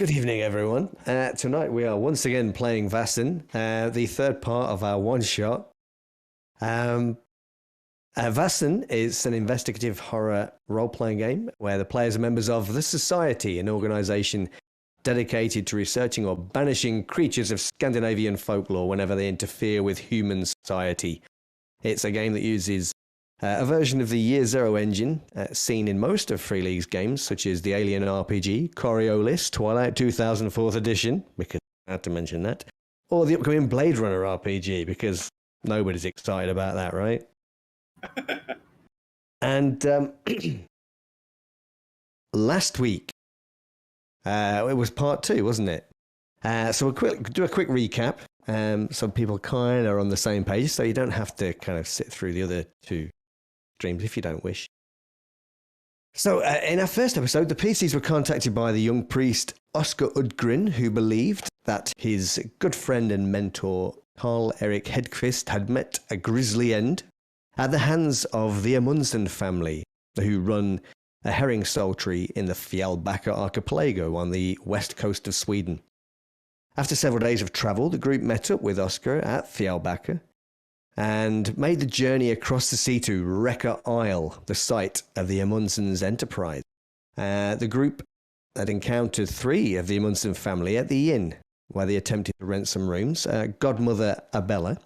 Good evening, everyone. Tonight we are once again playing Vaesen, the third part of our one-shot. Vaesen is an investigative horror role-playing game where the players are members of the Society, an organisation dedicated to researching or banishing creatures of Scandinavian folklore whenever they interfere with human society. It's a game that uses a version of the Year Zero engine seen in most of Free League's games, such as the Alien RPG, Coriolis, Twilight 2000 4th Edition, because I had to mention that, or the upcoming Blade Runner RPG, because nobody's excited about that, right? And last week, it was part 2, wasn't it? So we'll do a quick recap, so people kind of are on the same page, so you don't have to kind of sit through the other 2 streams if you don't wish. So in our first episode, the PCs were contacted by the young priest Oscar Udgrin, who believed that his good friend and mentor Carl Erik Hedqvist had met a grisly end at the hands of the Amonson family, who run a herring saltery in the Fjällbacka archipelago on the west coast of Sweden. After several days of travel, the group met up with Oscar at Fjällbacka and made the journey across the sea to Räcka Isle, the site of the Amonson's enterprise. The group had encountered 3 of the Amonson family at the inn, where they attempted to rent some rooms. Godmother Abella,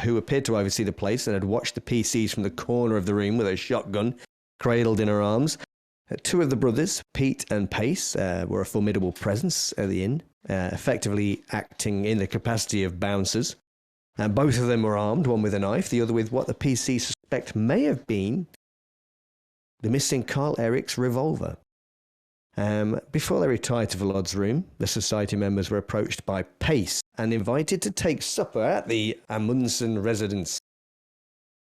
who appeared to oversee the place and had watched the PCs from the corner of the room with a shotgun cradled in her arms. 2 of the brothers, Pete and Pace, were a formidable presence at the inn, effectively acting in the capacity of bouncers. And both of them were armed, one with a knife, the other with what the PC suspect may have been the missing Carl Erik's revolver. Before they retired to Volod's room, the Society members were approached by Pace and invited to take supper at the Amundsen residence.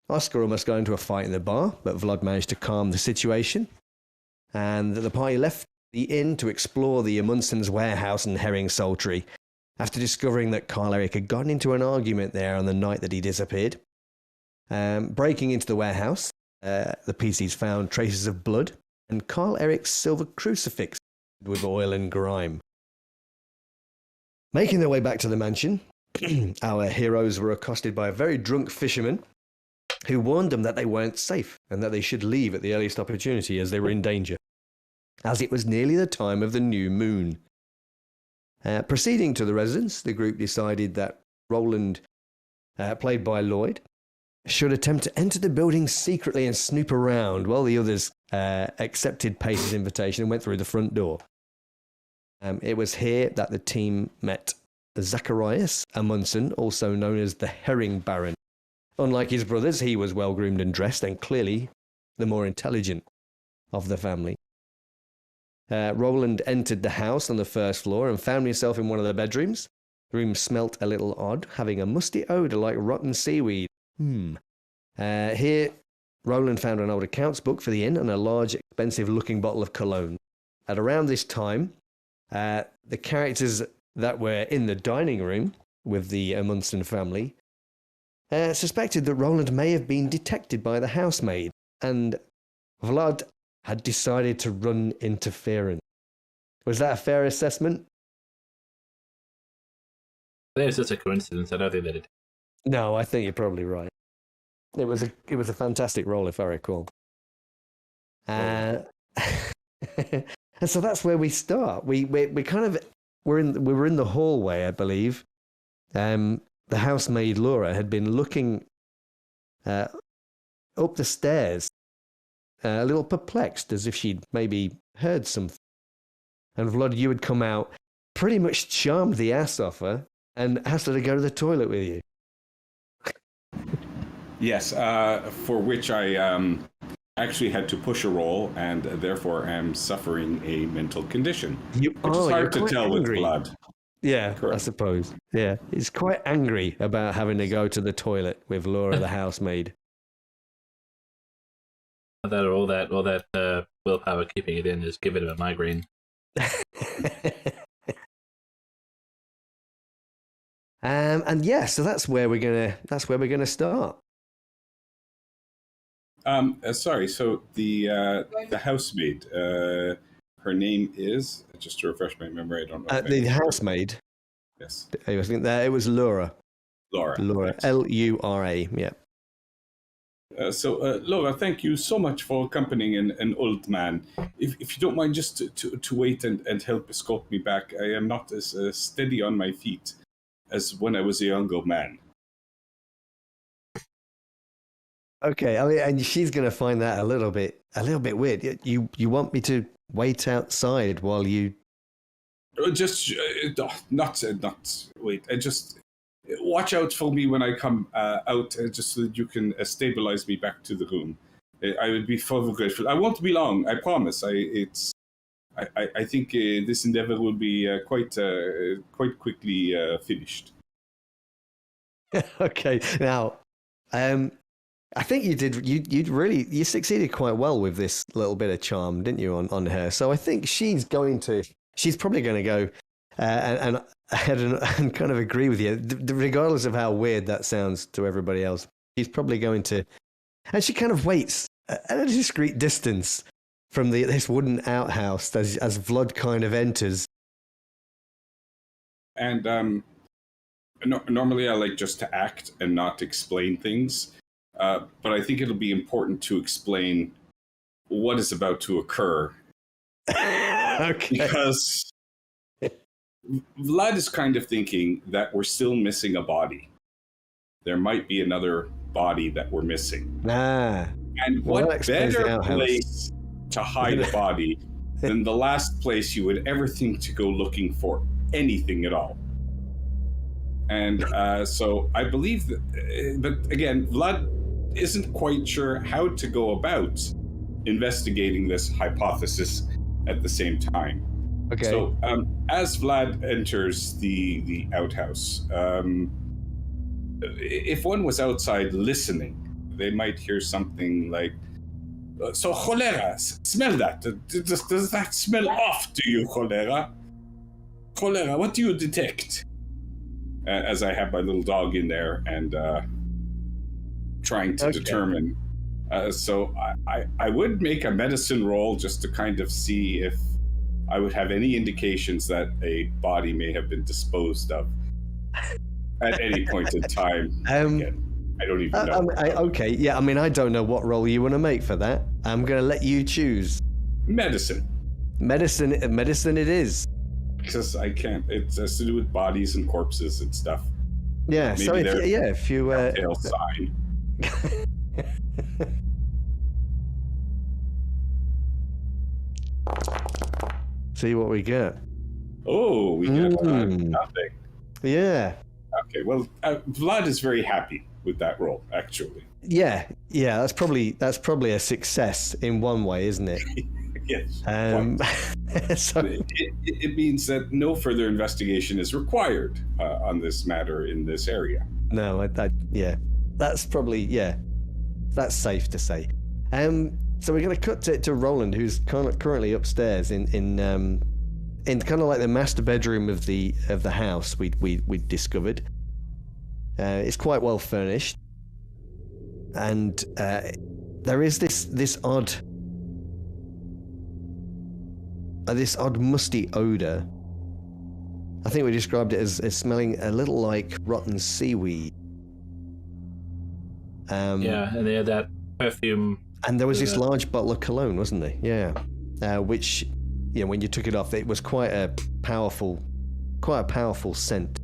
Oscar almost got into a fight in the bar, but Volod managed to calm the situation, and the party left the inn to explore the Amundsens' warehouse and herring saltery, after discovering that Carl Erik had gotten into an argument there on the night that he disappeared. Breaking into the warehouse, the PCs found traces of blood and Carl Erik's silver crucifix with oil and grime. Making their way back to the mansion, our heroes were accosted by a very drunk fisherman who warned them that they weren't safe and that they should leave at the earliest opportunity as they were in danger, as it was nearly the time of the new moon. Proceeding to the residence, the group decided that Roland, played by Lloyd, should attempt to enter the building secretly and snoop around, while the others accepted Pace's invitation and went through the front door. It was here that the team met Zacharias Amonson, also known as the Herring Baron. Unlike his brothers, he was well-groomed and dressed, and clearly the more intelligent of the family. Roland entered the house on the first floor and found himself in one of the bedrooms. The room smelt a little odd, having a musty odour like rotten seaweed. Here, Roland found an old accounts book for the inn and a large, expensive-looking bottle of cologne. At around this time, the characters that were in the dining room with the Amundsen family suspected that Roland may have been detected by the housemaid, and Vlad had decided to run interference. Was that a fair assessment? I think it's just a coincidence. I don't think that it. No, I think you're probably right. It was a fantastic role, if I recall. And so that's where we start. We were in the hallway, I believe. The housemaid Laura had been looking up the stairs, a little perplexed, as if she'd maybe heard something. And Vlad, you had come out, pretty much charmed the ass off her, and asked her to go to the toilet with you. Yes, for which I actually had to push a roll, and therefore am suffering a mental condition. Which is hard to tell with blood. Yeah, Correct. I suppose. Yeah, he's quite angry about having to go to the toilet with Laura, the housemaid. All that willpower keeping it in is giving him a migraine. And yeah, so that's where we're gonna start. Sorry. So the housemaid, her her name is, just to refresh my memory. I don't know. The housemaid. Yes. I think that it was Laura. Laura. Right. Lura. Yeah. Laura, thank you so much for accompanying an old man. If you don't mind, just to wait and help escort me back. I am not as steady on my feet as when I was a younger man. Okay, I mean, and she's going to find that a little bit weird. You want me to wait outside while you? Just not wait. Just watch out for me when I come out, just so that you can stabilize me back to the room. I would be forever grateful. I won't be long. I promise. I think this endeavor will be quite quickly finished. Okay, now, I think you succeeded quite well with this little bit of charm, didn't you, on her? So I think she's probably going to go and kind of agree with you, regardless of how weird that sounds to everybody else. She's probably going to, and she kind of waits at a discreet distance from this wooden outhouse as Vlad kind of enters. And normally I like just to act and not explain things. But I think it'll be important to explain what is about to occur. Okay. Because Vlad is kind of thinking that we're still missing a body. There might be another body that we're missing. And what better place to hide a body than the last place you would ever think to go looking for anything at all? And so I believe that, but again, Vlad isn't quite sure how to go about investigating this hypothesis at the same time. Okay. So as Vlad enters the outhouse, if one was outside listening, they might hear something like, "So cholera, smell that. Does that smell off to you, cholera? Cholera, what do you detect?" As I have my little dog in there and trying to determine. So I would make a medicine roll just to kind of see if I would have any indications that a body may have been disposed of at any point in time. Again, I don't even know. Okay, yeah, I mean, I don't know what roll you want to make for that. I'm going to let you choose. Medicine it is. Because I can't. It has to do with bodies and corpses and stuff. Yeah. Maybe So if you sign. See what we get. Oh, we get nothing. Yeah. Okay. Well, Vlad is very happy with that roll, actually. Yeah. That's probably a success in one way, isn't it? Yes. So it means that no further investigation is required on this matter in this area. No, that's probably that's safe to say. So we're going to cut to Roland, who's currently upstairs in kind of like the master bedroom of the house we discovered. It's quite well furnished, and there is this odd musty odor. I think we described it as smelling a little like rotten seaweed. And they had that perfume. And there was this large bottle of cologne, wasn't there? Yeah. Which, when you took it off, it was quite a powerful scent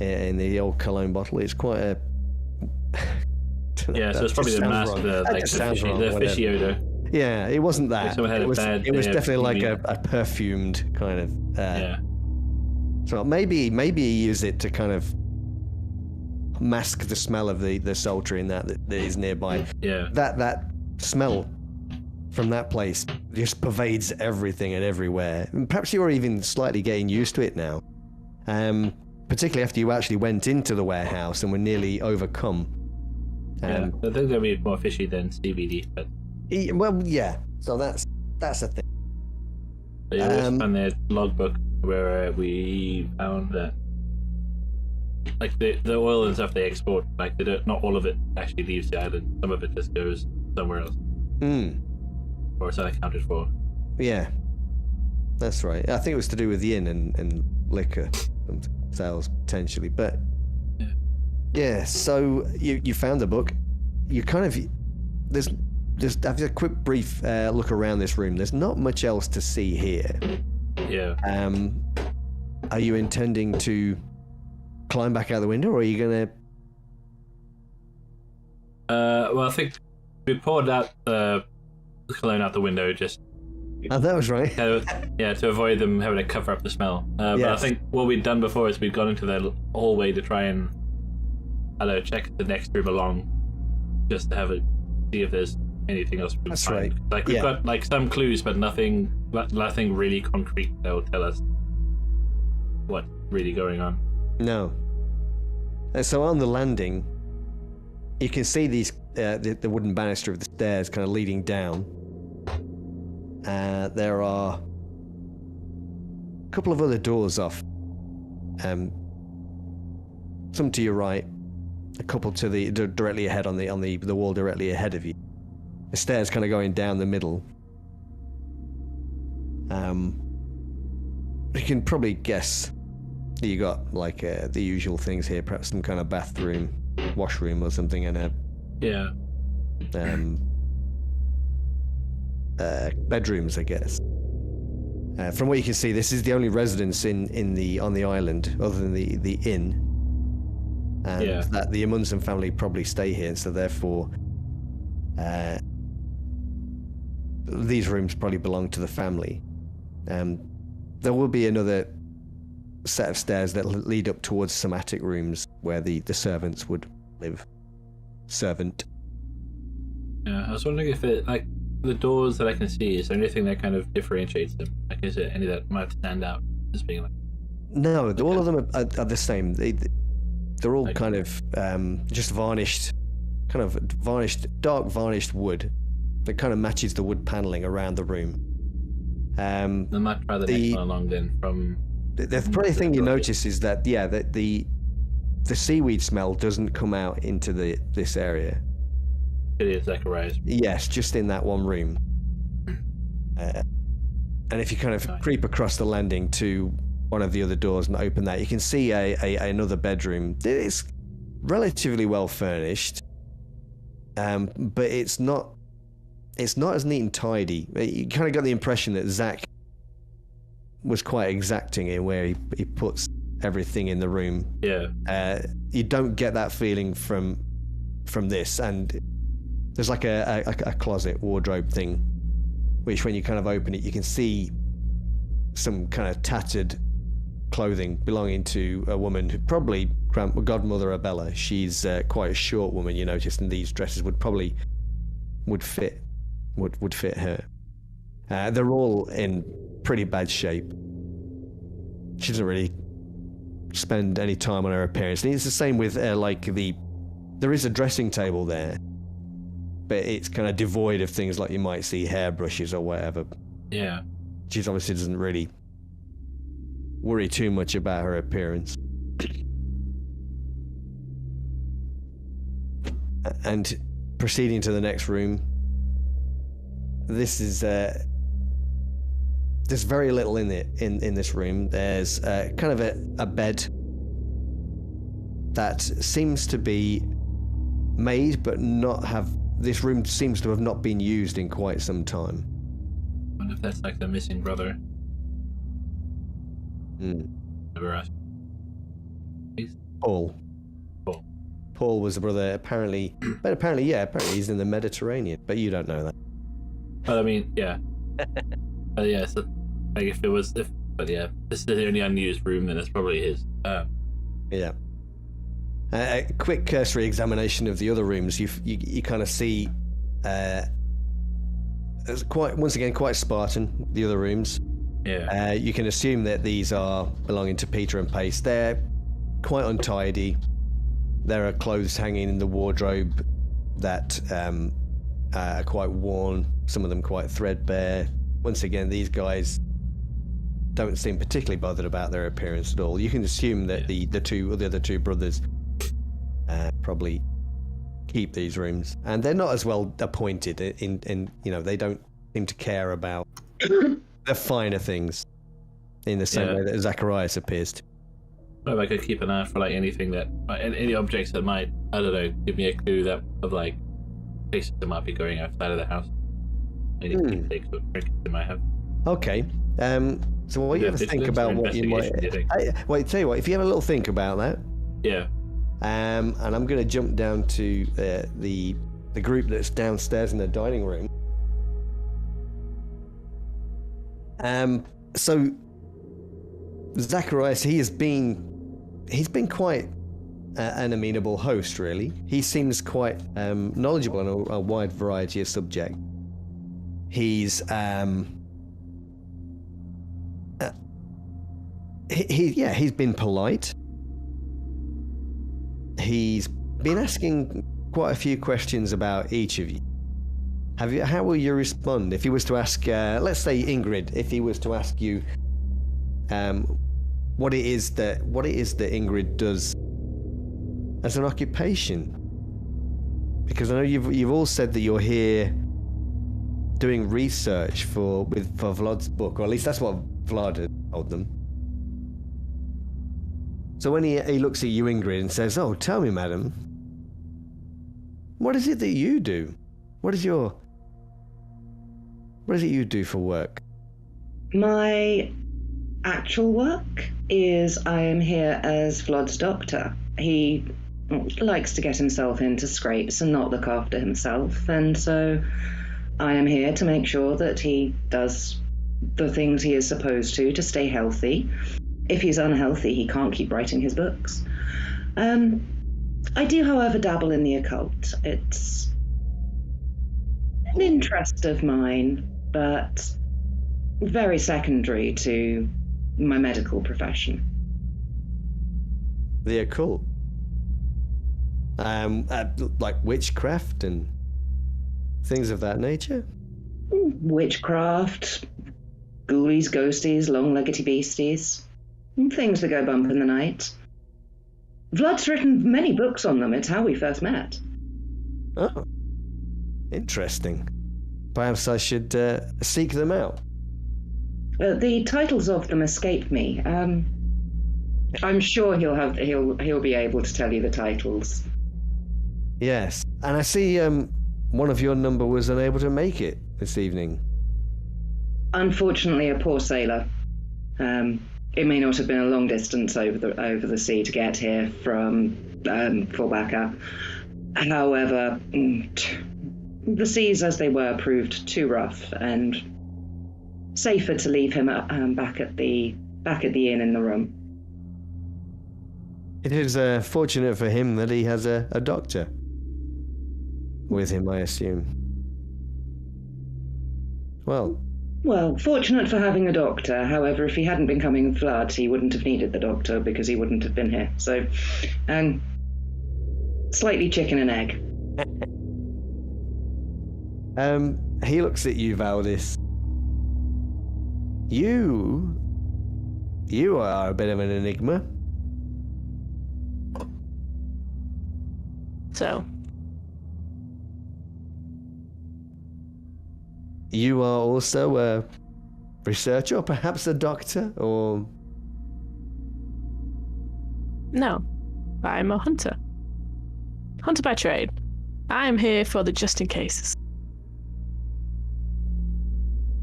in the old cologne bottle. It's quite a... so it's probably the master, like the fishy odor. Yeah, it wasn't that. It was definitely like a perfumed kind of... So maybe he used it to kind of mask the smell of the sultry that is nearby. Yeah. That smell from that place just pervades everything and everywhere. And perhaps you're even slightly getting used to it now. Particularly after you actually went into the warehouse and were nearly overcome. I think they'll be more fishy than CBD, but... So that's a thing. But we just found the logbook where we found that like the oil and stuff they export, like they don't, not all of it actually leaves the island. Some of it just goes somewhere else. Or it's unaccounted for. Yeah. That's right. I think it was to do with the inn and liquor and sales potentially. But yeah, so you found the book. You kind of there's after a quick brief look around this room. There's not much else to see here. Yeah. Are you intending to climb back out the window, or are you gonna? Well, I think we poured out the cologne out the window just. Oh, that was right. To avoid them having to cover up the smell. But I think what we'd done before is we'd gone into the hallway to try and, check the next room along, just to have see if there's anything else we can find. Right. Like we've got like some clues, but nothing really concrete that will tell us what's really going on. No. And so on the landing, you can see these the wooden banister of the stairs kind of leading down. There are a couple of other doors off. Some to your right, a couple to the directly ahead on the wall directly ahead of you. The stairs kind of going down the middle. You can probably guess that you got like the usual things here, perhaps some kind of bathroom, washroom or something, and a bedrooms, I guess. From what you can see, this is the only residence on the island, other than the inn, and that the Amonson family probably stay here. So therefore, these rooms probably belong to the family. There will be another set of stairs that lead up towards some attic rooms where the servants would live. Servant. Yeah, I was wondering if it like. The doors that I can see, is there anything that kind of differentiates them? Like, is there any that might stand out as being like? No, all of them are the same. They're all kind of just varnished, dark varnished wood that kind of matches the wood paneling around the room. I might try the next one along then. The probably thing you notice is that the seaweed smell doesn't come out into this area. It is Zacharias. Yes, just in that one room. And if you kind of creep across the landing to one of the other doors and open that, you can see another bedroom. It's relatively well furnished, but it's not as neat and tidy. You kind of got the impression that Zach was quite exacting in where he puts everything in the room. Yeah. You don't get that feeling from this, and there's like a closet wardrobe thing, which when you kind of open it, you can see some kind of tattered clothing belonging to a woman who probably godmother Abella. She's quite a short woman, you notice, and these dresses would fit her. They're all in pretty bad shape. She doesn't really spend any time on her appearance. And it's the same with there is a dressing table there, but it's kind of devoid of things like you might see hairbrushes or whatever. Yeah. She obviously doesn't really worry too much about her appearance. And proceeding to the next room, this is there's very little in it in this room. There's kind of a bed that seems to be made but not have. This room seems to have not been used in quite some time. I wonder if that's like the missing brother. Never asked. Paul. Paul was a brother, apparently. But apparently he's in the Mediterranean. But you don't know that. But I mean, yeah. Yeah, so like this is the only unused room, then it's probably his. Yeah. A quick cursory examination of the other rooms, you kind of see it's quite Spartan, the other rooms. Yeah. You can assume that these are belonging to Peter and Pace. They're quite untidy. There are clothes hanging in the wardrobe that are quite worn, some of them quite threadbare. Once again, these guys don't seem particularly bothered about their appearance at all. You can assume that the other two brothers probably keep these rooms, and they're not as well appointed in they don't seem to care about the finer things. in the same way that Zacharias appears to. Well, if I could keep an eye for like anything that, any objects that might, I don't know, give me a clue that of like places that might be going outside of the house. Any things or trinkets they might have. Okay. So what you ever think about what you might? Well, tell you what, if you have a little think about that. Yeah. And I'm going to jump down to the group that's downstairs in the dining room. So Zacharias, he's been quite an amenable host, really. He seems quite knowledgeable on a wide variety of subjects. He's he's been polite. He's been asking quite a few questions about each of you. How will you respond if he was to ask, let's say Ingrid, if he was to ask you what it is that Ingrid does as an occupation? Because I know you've all said that you're here doing research for Vlad's book, or at least that's what Vlad had told them. So when he looks at you, Ingrid, and says, "Oh, tell me, madam, what is it that you do? What is it you do for work?" My actual work is I am here as Vlad's doctor. He likes to get himself into scrapes and not look after himself, and so I am here to make sure that he does the things he is supposed to stay healthy. If he's unhealthy, he can't keep writing his books. I do, however, dabble in the occult. It's an interest of mine, but very secondary to my medical profession. The occult? Like witchcraft and things of that nature? Witchcraft, ghoulies, ghosties, long-leggedy beasties. Things that go bump in the night. Vlad's written many books on them. It's how we first met. Oh, interesting. Perhaps I should seek them out. The titles of them escape me. I'm sure he'll be able to tell you the titles. Yes, and I see one of your number was unable to make it this evening. Unfortunately, a poor sailor. It may not have been a long distance over the sea to get here from Fulbaka. However, the seas as they were proved too rough and safer to leave him back at the inn in the room. It is fortunate for him that he has a doctor with him, I assume. Well, fortunate for having a doctor. However, if he hadn't been coming with Vlad, he wouldn't have needed the doctor because he wouldn't have been here. So, slightly chicken and egg. He looks at you, Valdis. You are a bit of an enigma. So? You are also a researcher, or perhaps a doctor, or... No, I'm a hunter. Hunter by trade. I am here for the just in cases.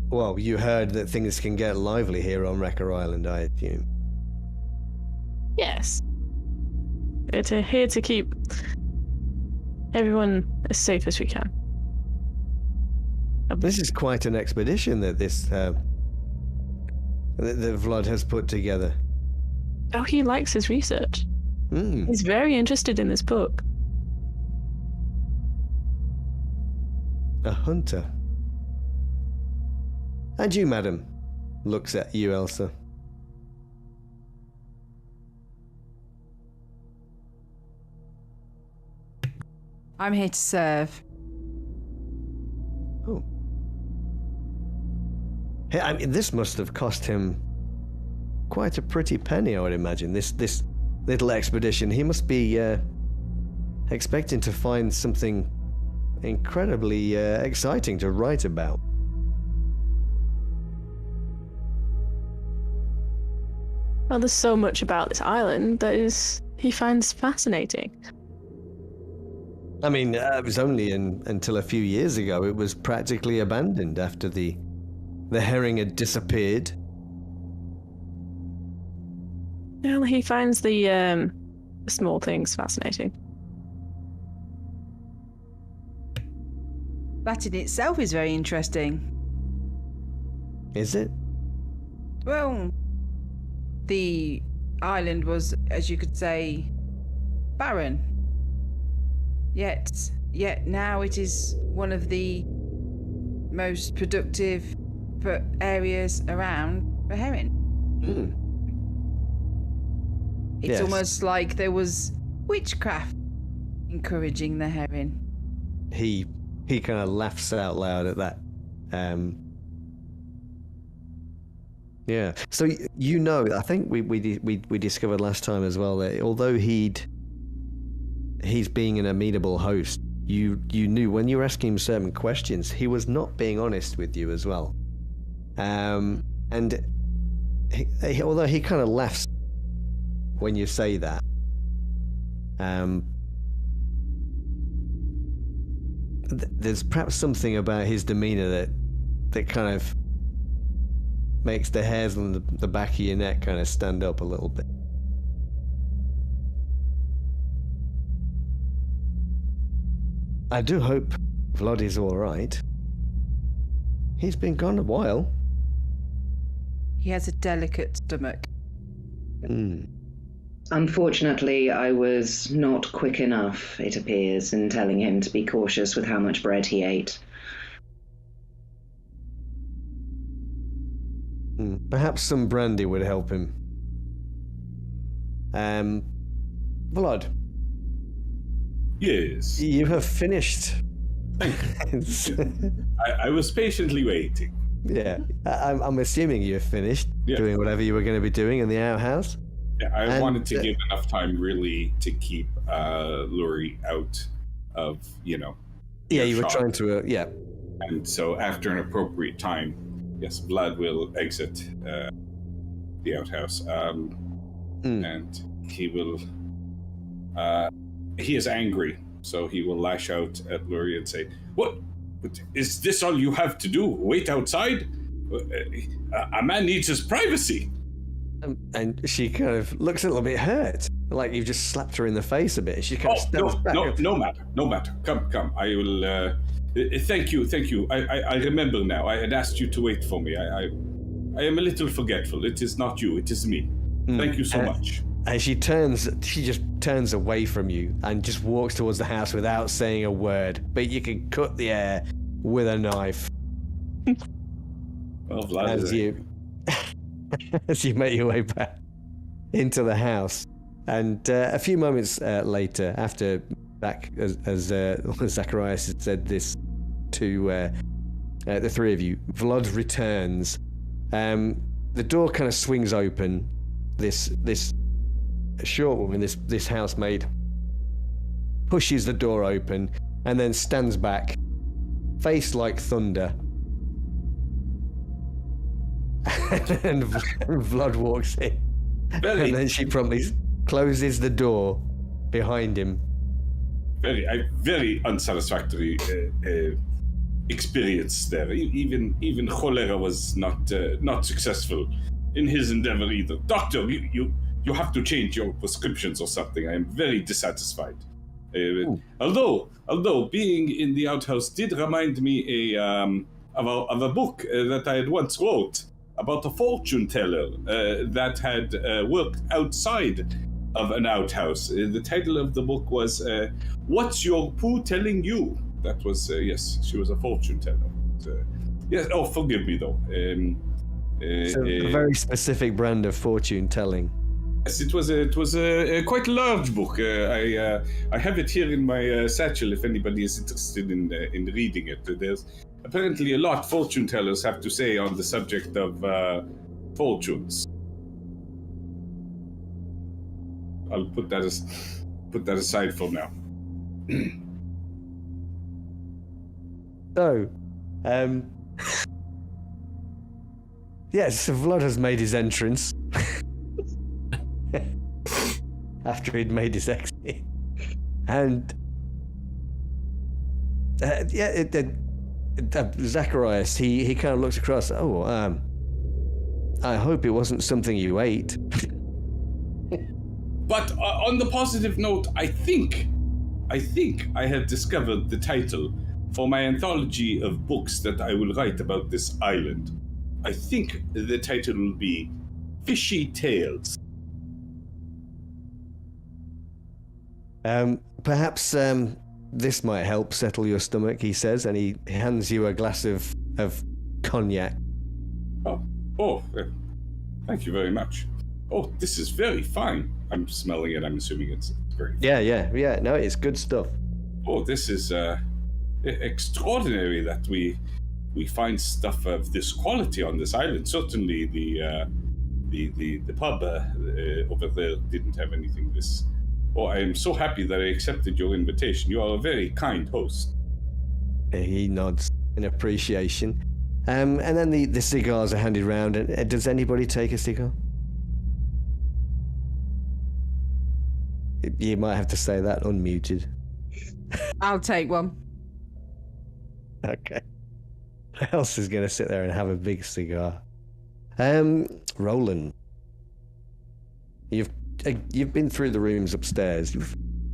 Well, you heard that things can get lively here on Wrecker Island, I assume. Yes. We're here to keep everyone as safe as we can. This is quite an expedition that that Vlad has put together. Oh, he likes his research. He's very interested in this book. A hunter. And you, madam, looks at you, Elsa. I'm here to serve. Oh. Hey, I mean, this must have cost him quite a pretty penny, I would imagine. This little expedition. He must be expecting to find something incredibly exciting to write about. Well, there's so much about this island that he finds fascinating. I mean, it was only until a few years ago it was practically abandoned after the herring had disappeared. Well, he finds the small things fascinating. That in itself is very interesting. Is it? Well, the island was, as you could say, barren. Yet now it is one of the most productive areas around for herring. It's Yes. almost like there was witchcraft encouraging the herring. He kind of laughs out loud at that. Yeah. So you know, I think we discovered last time as well that although he's being an amenable host, you knew when you were asking him certain questions, he was not being honest with you as well. And although he kind of laughs when you say that, there's perhaps something about his demeanor that kind of makes the hairs on the back of your neck kind of stand up a little bit. I do hope Vlad is all right. He's been gone a while. He has a delicate stomach. Unfortunately, I was not quick enough, it appears, in telling him to be cautious with how much bread he ate. Perhaps some brandy would help him. Vlad. Yes. You have finished. I was patiently waiting. Yeah, I'm assuming you've finished Yeah. doing whatever you were going to be doing in the outhouse. Yeah, I And, wanted to give enough time really to keep Lurie out of, Yeah, you were earshot. trying to. Yeah. And so after an appropriate time, yes, Vlad will exit the outhouse. And he will... he is angry, so he will lash out at Lurie and say, What? Is this all you have to do? Wait outside? A man needs his privacy. And she kind of looks a little bit hurt, like you've just slapped her in the face a bit. She kind of steps back. No matter. Come. I will. Thank you. I remember now. I had asked you to wait for me. I am a little forgetful. It is not you. It is me. Thank you so much. And she just turns away from you and just walks towards the house without saying a word. But you can cut the air with a knife Well, Vlad as is you as you make your way back into the house. And a few moments later, after as Zacharias had said this to the three of you, Vlad returns. The door kind of swings open. This short woman, this housemaid, pushes the door open and then stands back, face like thunder. And Vlad walks in. And then she promptly closes the door behind him. Very unsatisfactory experience there. Even Cholera was not successful in his endeavor either. Doctor, you have to change your prescriptions or something. I am very dissatisfied. Although being in the outhouse did remind me of a book that I had once wrote about a fortune teller that had worked outside of an outhouse. The title of the book was "What's Your Pooh Telling You?" That was yes, she was a fortune teller. Yes. Oh, forgive me though. It's a very specific brand of fortune telling. Yes, it was a quite large book. I have it here in my satchel if anybody is interested in reading it. There's apparently a lot fortune tellers have to say on the subject of fortunes. I'll put that aside for now. So, yes, so Vlad has made his entrance. after he'd made his exit. And Zacharias, he kind of looks across. I hope it wasn't something you ate. But on the positive note, I think I have discovered the title for my anthology of books that I will write about this island. I think the title will be Fishy Tales. Perhaps this might help settle your stomach, he says, and he hands you a glass of cognac. Thank you very much. Oh, this is very fine. I'm smelling it. I'm assuming it's great. Yeah. No, it's good stuff. Oh, this is extraordinary that we find stuff of this quality on this island. Certainly, the pub over there didn't have anything this. Oh, I am so happy that I accepted your invitation. You are a very kind host. He nods in appreciation. And then the cigars are handed round. And does anybody take a cigar? You might have to say that unmuted. I'll take one. Okay. Who else is going to sit there and have a big cigar? Roland. You've been through the rooms upstairs.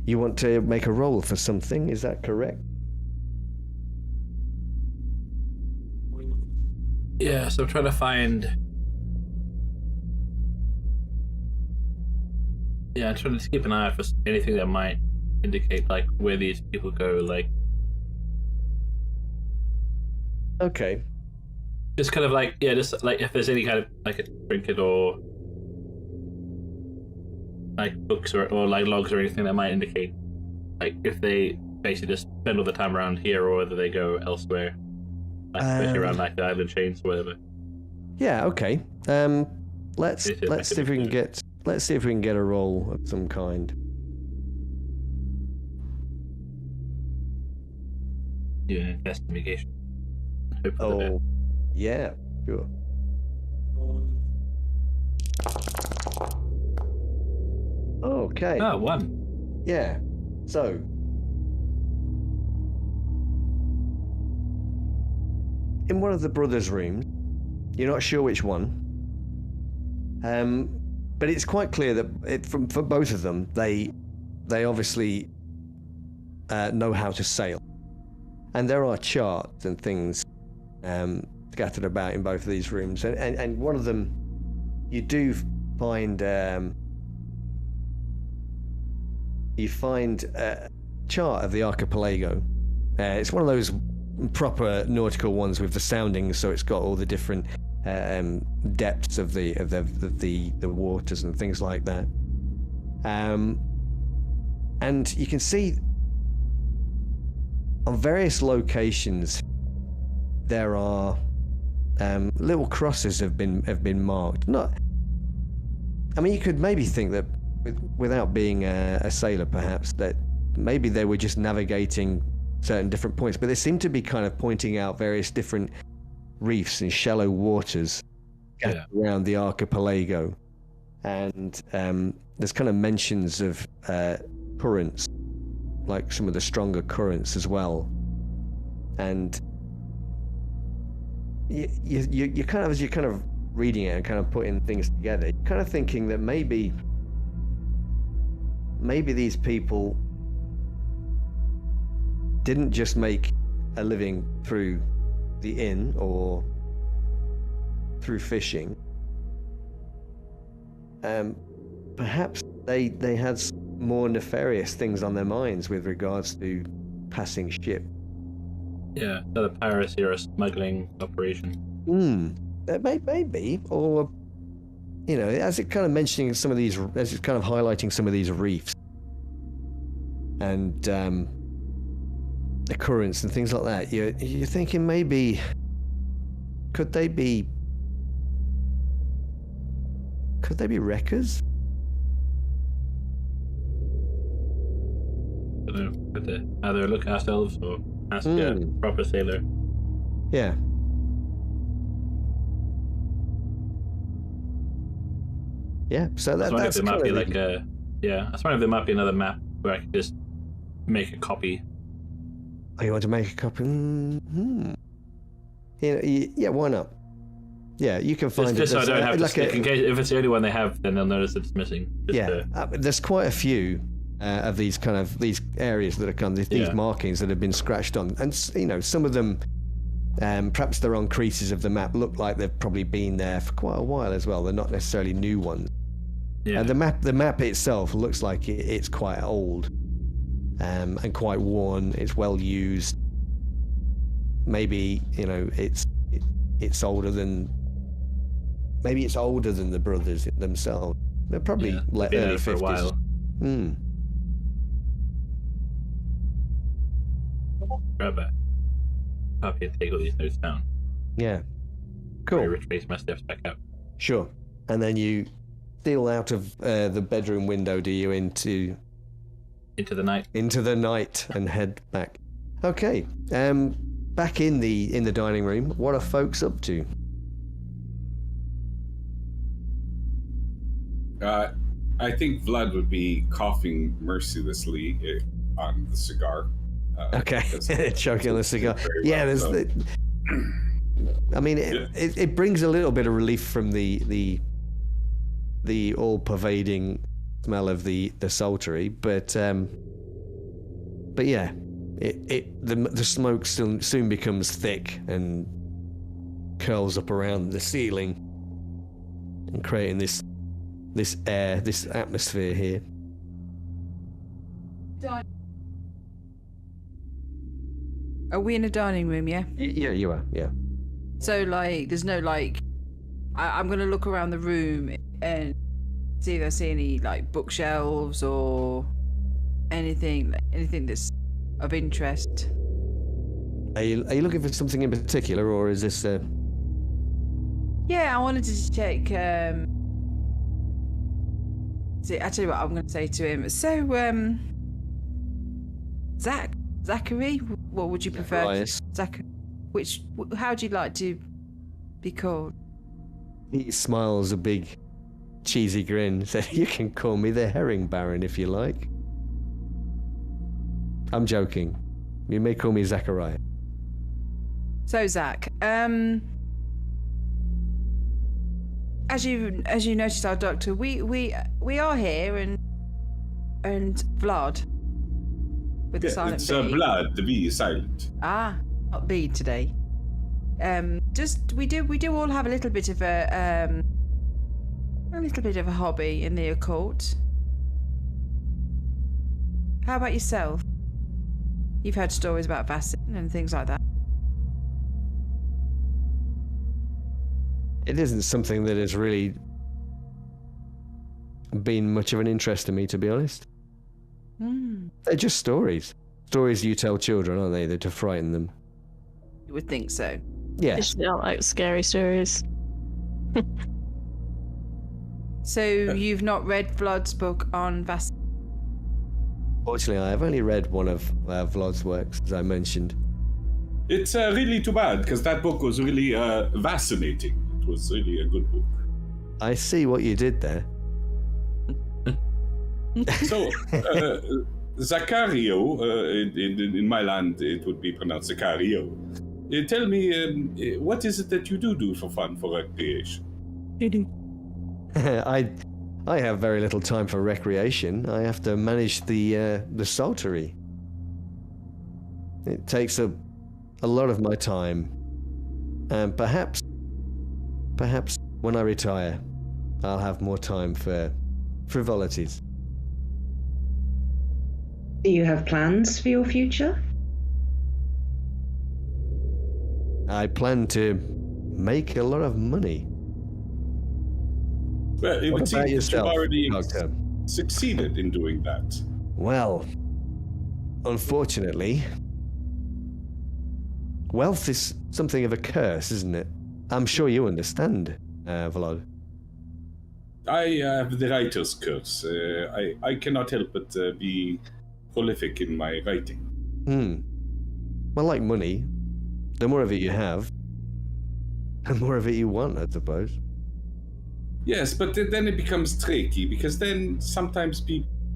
You want to make a roll for something, is that correct? Yeah, so I'm trying to find... Yeah, I'm trying to keep an eye out for anything that might indicate, like, where these people go, like... Okay. Just kind of like, just like if there's any kind of, like, a trinket or... like, books or like, logs or anything that might indicate, like, if they basically just spend all the time around here or whether they go elsewhere. Like, especially around, like, the island chains or whatever. Yeah, okay. Let's see if we can get... Let's see if we can get a roll of some kind. Do an investigation. Hope for the best. Yeah, sure. Okay. Oh, 1. Yeah. So. In one of the brothers' rooms, you're not sure which one. But it's quite clear that for both of them, they obviously know how to sail, and there are charts and things scattered about in both of these rooms. And one of them, you do find a chart of the archipelago. It's one of those proper nautical ones with the soundings, so it's got all the different depths of the waters and things like that. And you can see on various locations there are little crosses have been marked. You could maybe think that without being a sailor, perhaps that maybe they were just navigating certain different points, but they seem to be kind of pointing out various different reefs and shallow waters around the archipelago. And there's kind of mentions of currents, like some of the stronger currents as well. And you kind of, as you're kind of reading it and kind of putting things together, you're kind of thinking that maybe these people didn't just make a living through the inn or through fishing. Perhaps they had more nefarious things on their minds with regards to passing ship. Yeah, the piracy or a smuggling operation. Maybe, or as it kind of mentioning some of these, as it's kind of highlighting some of these reefs and the currents and things like that. You're thinking maybe could they be wreckers? I don't know. Could they either look ourselves or ask a proper sailor? Yeah. Yeah. So that's there might be like a Yeah, I was wondering if there might be another map where I could just make a copy. Oh, you want to make a copy? Yeah, why not? Yeah, you can find just it. so I don't have to stick, in case if it's the only one they have, then they'll notice it's missing. There's quite a few of these areas that are these markings that have been scratched on, and some of them, perhaps they're on creases of the map, look like they've probably been there for quite a while as well. They're not necessarily new ones. Yeah. The map itself looks like it's quite old, and quite worn. It's well used. Maybe it's older than. Maybe it's older than the brothers themselves. They're probably early 50s. For a while. Grab a copy and take all these notes down. Yeah. Cool. Retrace my steps back up. Sure. And then you steal out of the bedroom window, do you, into the night? Into the night and head back. Okay. Back in the dining room, what are folks up to? I think Vlad would be coughing mercilessly on the cigar. Okay, choking on the cigar. Yeah, there's I mean, it brings a little bit of relief from the all-pervading smell of the sultry, but yeah, the smoke soon becomes thick and curls up around the ceiling and creating this air, this atmosphere here. Are we in a dining room, yeah? Yeah, you are, yeah. So, there's no, I'm going to look around the room and see if I see any, bookshelves or anything that's of interest. Are you looking for something in particular, or is this Yeah, I wanted to check, See, I tell you what I'm going to say to him. So, Zachary, what would you prefer? Zacharias. How do you like to be called? He smiles a big, cheesy grin. Said, "You can call me the Herring Baron if you like." I'm joking. You may call me Zacharias. So, Zach, as you noticed, our doctor, we are here, and Vlad with the silent it's B. Vlad, the B is silent. Ah, not B today. We do all have a little bit of a hobby in the occult. How about yourself? You've heard stories about Vaesen and things like that. It isn't something that has really been much of an interest to me, to be honest. They're just stories. Stories you tell children, aren't they? They're to frighten them. You would think so. Yeah. It's not like scary stories. So you've not read Vlad's book on Vaesen? Fortunately, I have only read one of Vlad's works, as I mentioned. It's really too bad, because that book was really fascinating. It was really a good book. I see what you did there. So, Zachario, in my land, it would be pronounced Zachario. Tell me, what is it that you do for fun, for recreation? I have very little time for recreation. I have to manage the saltery. It takes a lot of my time, and perhaps when I retire, I'll have more time for frivolities. Do you have plans for your future? I plan to make a lot of money. Well, it would seem that yourself, you've already Doctor? succeeded in doing that. Well, unfortunately, wealth is something of a curse, isn't it? I'm sure you understand, Vlad. I have the writer's curse. I cannot help but be prolific in my writing. Well, like money, the more of it you have, the more of it you want, I suppose. Yes, but then it becomes tricky, because then sometimes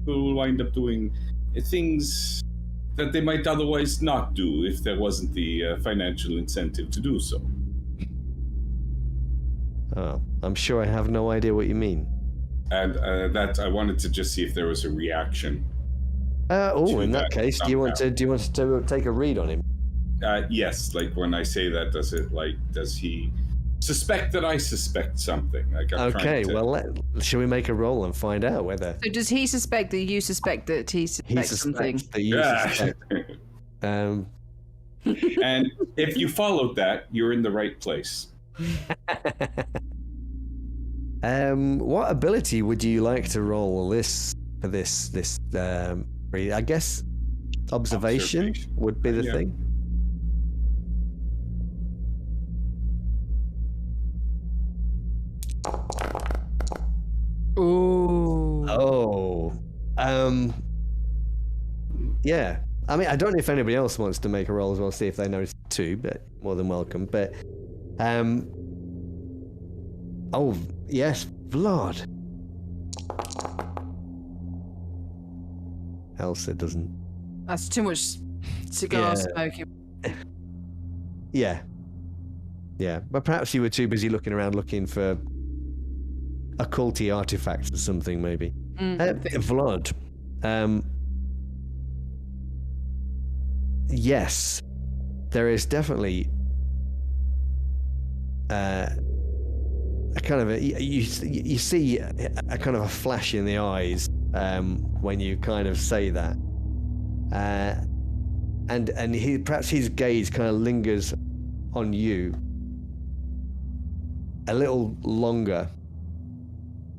people will wind up doing things that they might otherwise not do if there wasn't the financial incentive to do so. Oh, I'm sure I have no idea what you mean. And that I wanted to just see if there was a reaction. In that case, somehow. do you want to take a read on him? Yes, like when I say that, does he suspect that I suspect something? Like okay, shall we make a roll and find out whether... So does he suspect that you suspect that he suspects something? That you suspect. And if you followed that, you're in the right place. What ability would you like to roll this for this I guess observation would be the thing. Ooh. Oh. Yeah. I mean, I don't know if anybody else wants to make a roll as well, see if they notice too, but more than welcome. But oh yes, Vlad. Elsa doesn't. That's too much cigar smoking. Yeah. Yeah. But perhaps you were too busy looking around looking for occulty artifacts or something, maybe. Vlad. Yes. There is definitely a kind of you see a kind of a flash in the eyes when you kind of say that, and perhaps his gaze kind of lingers on you a little longer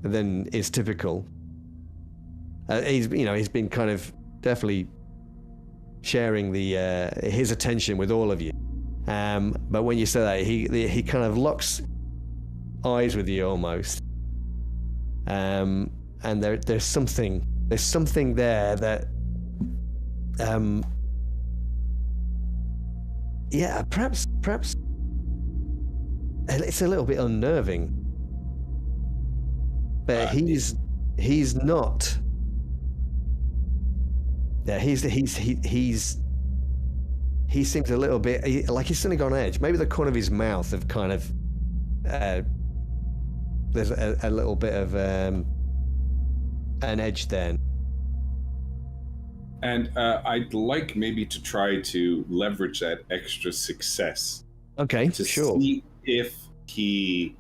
than is typical. He's been kind of definitely sharing his attention with all of you, but when you say that, he kind of locks eyes with you almost, and there's something there that perhaps it's a little bit unnerving, but he's not. Yeah, he seems a little bit like he's sitting on edge. Maybe the corner of his mouth have kind of there's a little bit of an edge there. And I'd like maybe to try to leverage that extra success. Okay, to see if he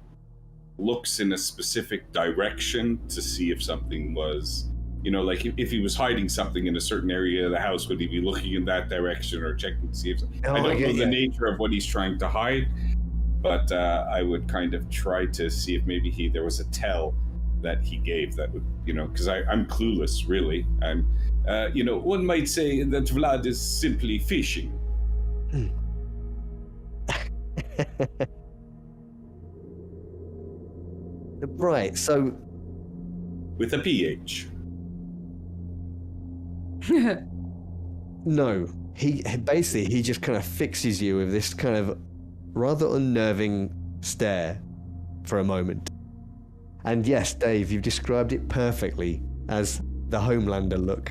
looks in a specific direction to see if something was, like if he was hiding something in a certain area of the house, would he be looking in that direction or checking to see if... I don't know the nature of what he's trying to hide, but I would kind of try to see if maybe there was a tell that he gave that would, because I'm clueless, really. And, one might say that Vlad is simply fishing. Right, so... With a PH. No, he just kind of fixes you with this kind of rather unnerving stare for a moment. And yes, Dave, you've described it perfectly as the Homelander look.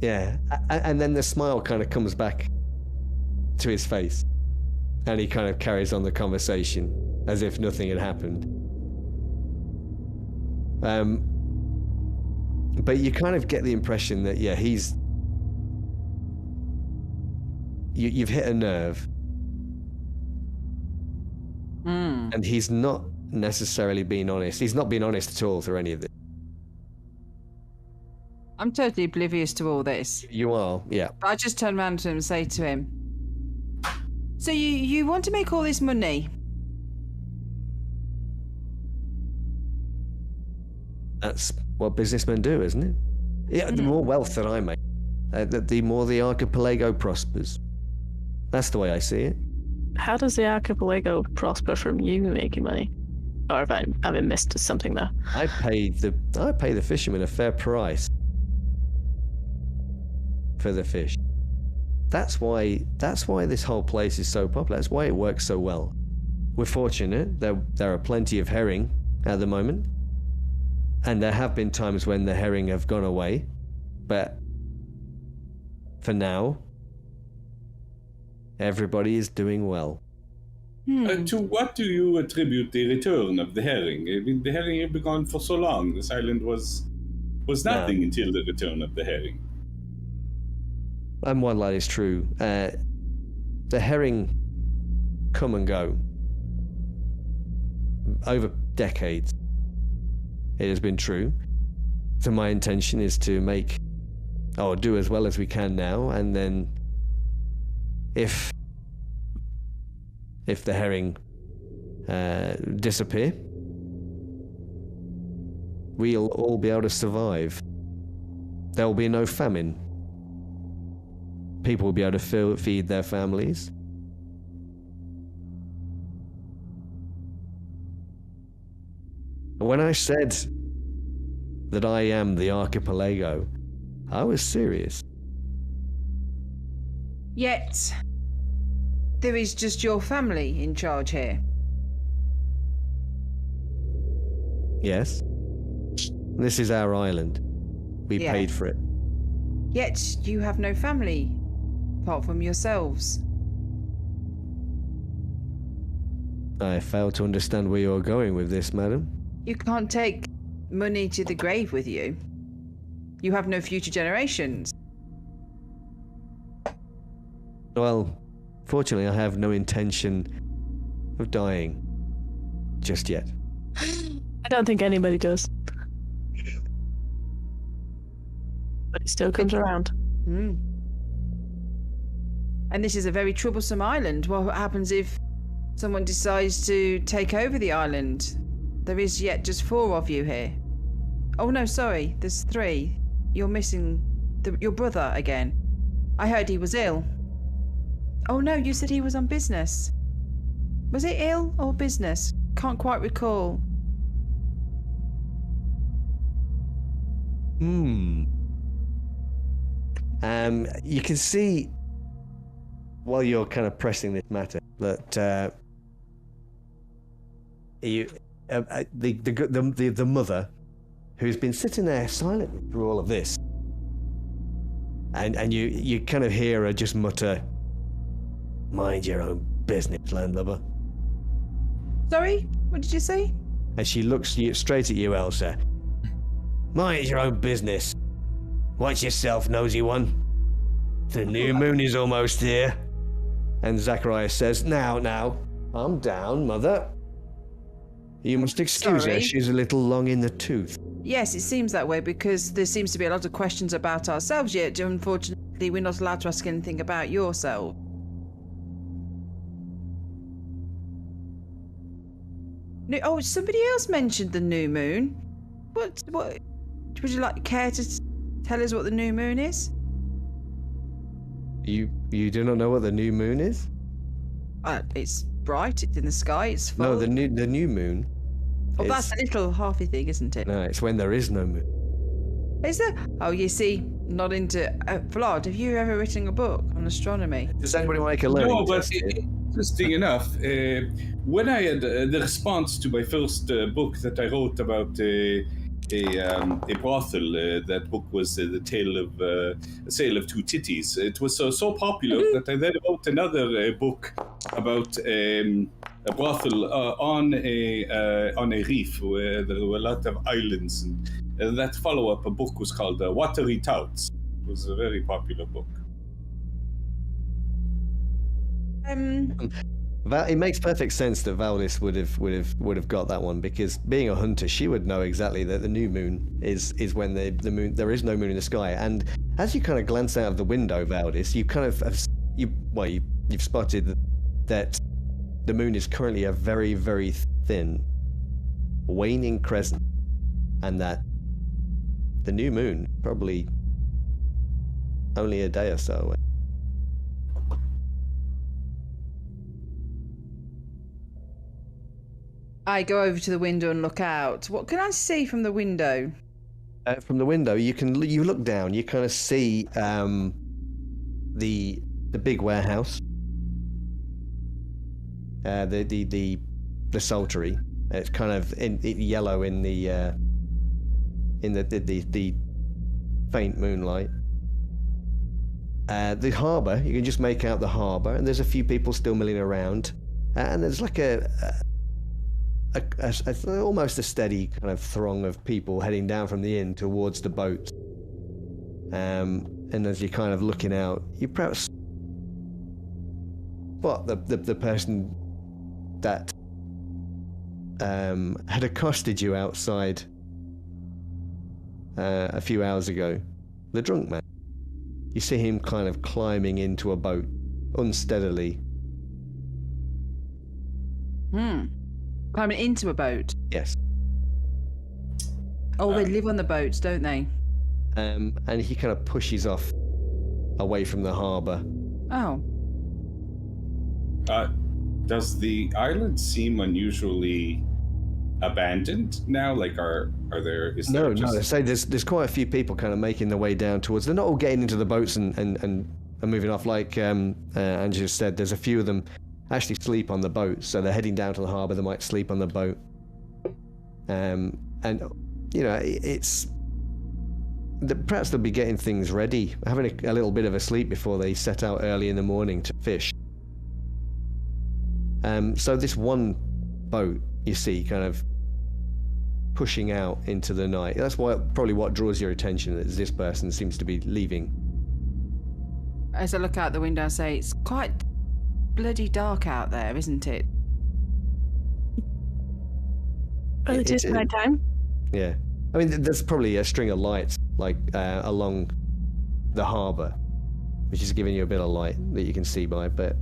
Yeah, and then the smile kind of comes back to his face, and he kind of carries on the conversation as if nothing had happened. But you kind of get the impression that, yeah, you've hit a nerve. And he's not necessarily being honest. He's not being honest at all through any of this. I'm totally oblivious to all this. You are, yeah. But I just turn around to him and say to him, so you want to make all this money? That's what businessmen do, isn't it? Yeah, the more wealth that I make, the more the archipelago prospers. That's the way I see it. How does the archipelago prosper from you making money? Or have I missed something there? I pay the fishermen a fair price for the fish. That's why this whole place is so popular. That's why it works so well. We're fortunate. There are plenty of herring at the moment. And there have been times when the herring have gone away, but for now, everybody is doing well. To what do you attribute the return of the herring? I mean, the herring had been gone for so long. This island was nothing until the return of the herring. And one line is true. The herring come and go. Over decades, it has been true. So my intention is to do as well as we can now, and then if the herring disappear, we'll all be able to survive. There will be no famine. People will be able to feed their families. When I said that I am the archipelago, I was serious. Yet, there is just your family in charge here. Yes. This is our island. We paid for it. Yet, you have no family, apart from yourselves. I fail to understand where you're going with this, madam. You can't take money to the grave with you. You have no future generations. Well, fortunately, I have no intention of dying just yet. I don't think anybody does. But it still comes around. And this is a very troublesome island. What happens if someone decides to take over the island? There is yet just 4 of you here. Oh no, sorry, there's 3. You're missing your brother again. I heard he was ill. Oh no, you said he was on business. Was it ill or business? Can't quite recall. You can see, while you're kind of pressing this matter, that the mother, who's been sitting there silently through all of this, and you kind of hear her just mutter, "Mind your own business, landlubber." Sorry, what did you say? And she looks straight at you, Elsa. "Mind your own business. Watch yourself, nosy one. The new moon is almost here." And Zacharias says, Now, calm down, mother. You must excuse her, she's a little long in the tooth. Yes, it seems that way because there seems to be a lot of questions about ourselves yet. Unfortunately, we're not allowed to ask anything about yourself. No, oh, somebody else mentioned the new moon. What? Would you care to tell us what the new moon is? You do not know what the new moon is? It's bright, it's in the sky, it's full. No, the new moon. Oh, that's a little halfy thing, isn't it? No, it's when there is no moon. Is there? Oh, you see, not into... Vlad, have you ever written a book on astronomy? Does anybody make a learning No, but test? interesting enough, when I had the response to my first book that I wrote about a brothel, that book was the tale of a sale of 2 titties. It was so popular that I then wrote another book about a brothel on a reef where there were a lot of islands. And that follow-up book was called Watery Touts. It was a very popular book. It makes perfect sense that Valdis would have got that one, because being a hunter, she would know exactly that the new moon is when the moon, there is no moon in the sky. And as you kind of glance out of the window, Valdis, you kind of you've spotted that the moon is currently a very, very thin, waning crescent, and that the new moon probably only a day or so away. I go over to the window and look out. What can I see from the window? From the window, you look down. You kind of see the big warehouse, the saltery, It's kind of yellow in the faint moonlight. The harbour, you can just make out the harbour, and there's a few people still milling around, and there's like almost a steady kind of throng of people heading down from the inn towards the boat. And as you're kind of looking out, you perhaps spot the person that had accosted you outside a few hours ago, the drunk man. You see him kind of climbing into a boat unsteadily. Climbing into a boat? Yes. Oh, they live on the boats, don't they? And he kind of pushes off away from the harbour. Oh. Does the island seem unusually abandoned now? Like, are there? No. So there's quite a few people kind of making their way down towards. They're not all getting into the boats and moving off. Like Angela said, there's a few of them actually sleep on the boat, so they're heading down to the harbour. They might sleep on the boat, and you know, it's perhaps they'll be getting things ready, having a little bit of a sleep before they set out early in the morning to fish. So this one boat you see kind of pushing out into the night. That's probably what draws your attention, is this person seems to be leaving. As I look out the window, I say, it's quite bloody dark out there, isn't it? Well, it is night time. Yeah. I mean, there's probably a string of lights like along the harbour, which is giving you a bit of light that you can see by, but...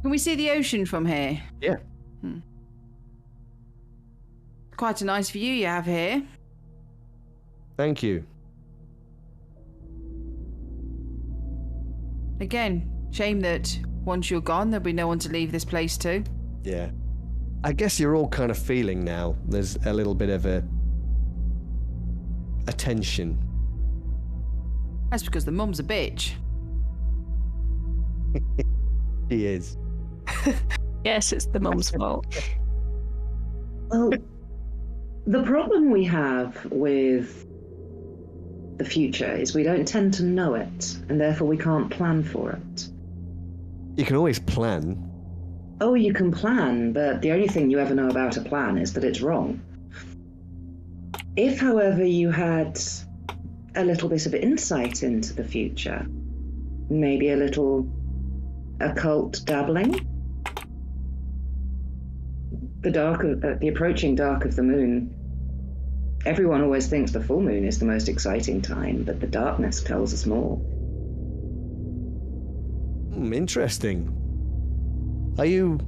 Can we see the ocean from here? Yeah. Quite a nice view you have here. Thank you. Again, shame that once you're gone, there'll be no one to leave this place to. Yeah. I guess you're all kind of feeling now. There's a little bit of a tension. That's because the mum's a bitch. He is. Yes, it's the mum's fault. Well, the problem we have with the future is we don't tend to know it, and therefore we can't plan for it. You can always plan. Oh, you can plan, but the only thing you ever know about a plan is that it's wrong. If, however, you had a little bit of insight into the future, maybe a little occult dabbling, the approaching dark of the moon, everyone always thinks the full moon is the most exciting time, but the darkness tells us more. Interesting. Are you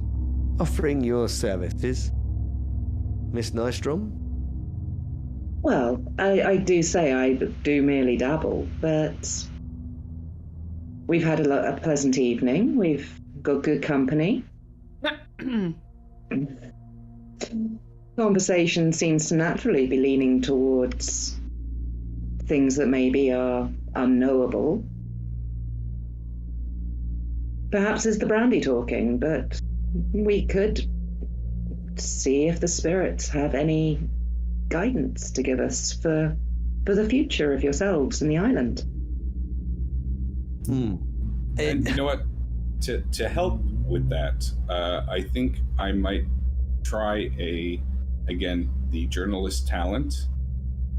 offering your services, Miss Nystrom? Well, I do say I do merely dabble, but we've had a pleasant evening. We've got good company. Conversation seems to naturally be leaning towards things that maybe are unknowable. Perhaps it's the brandy talking, but we could see if the spirits have any guidance to give us for the future of yourselves and the island. And you know what? To help with that, I think I might try the journalist talent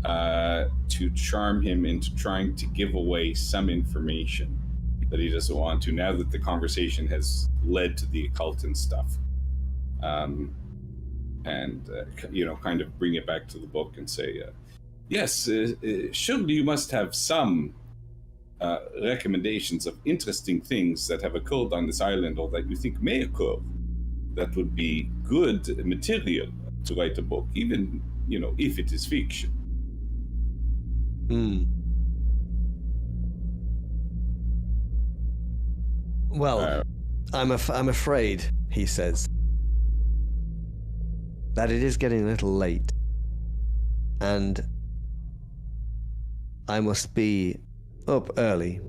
to charm him into trying to give away some information that he doesn't want to, now that the conversation has led to the occult and stuff. Kind of bring it back to the book and say, yes, surely you must have some recommendations of interesting things that have occurred on this island or that you think may occur that would be good material to write a book, even, if it is fiction. Well, I'm afraid, he says, that it is getting a little late, and I must be up early.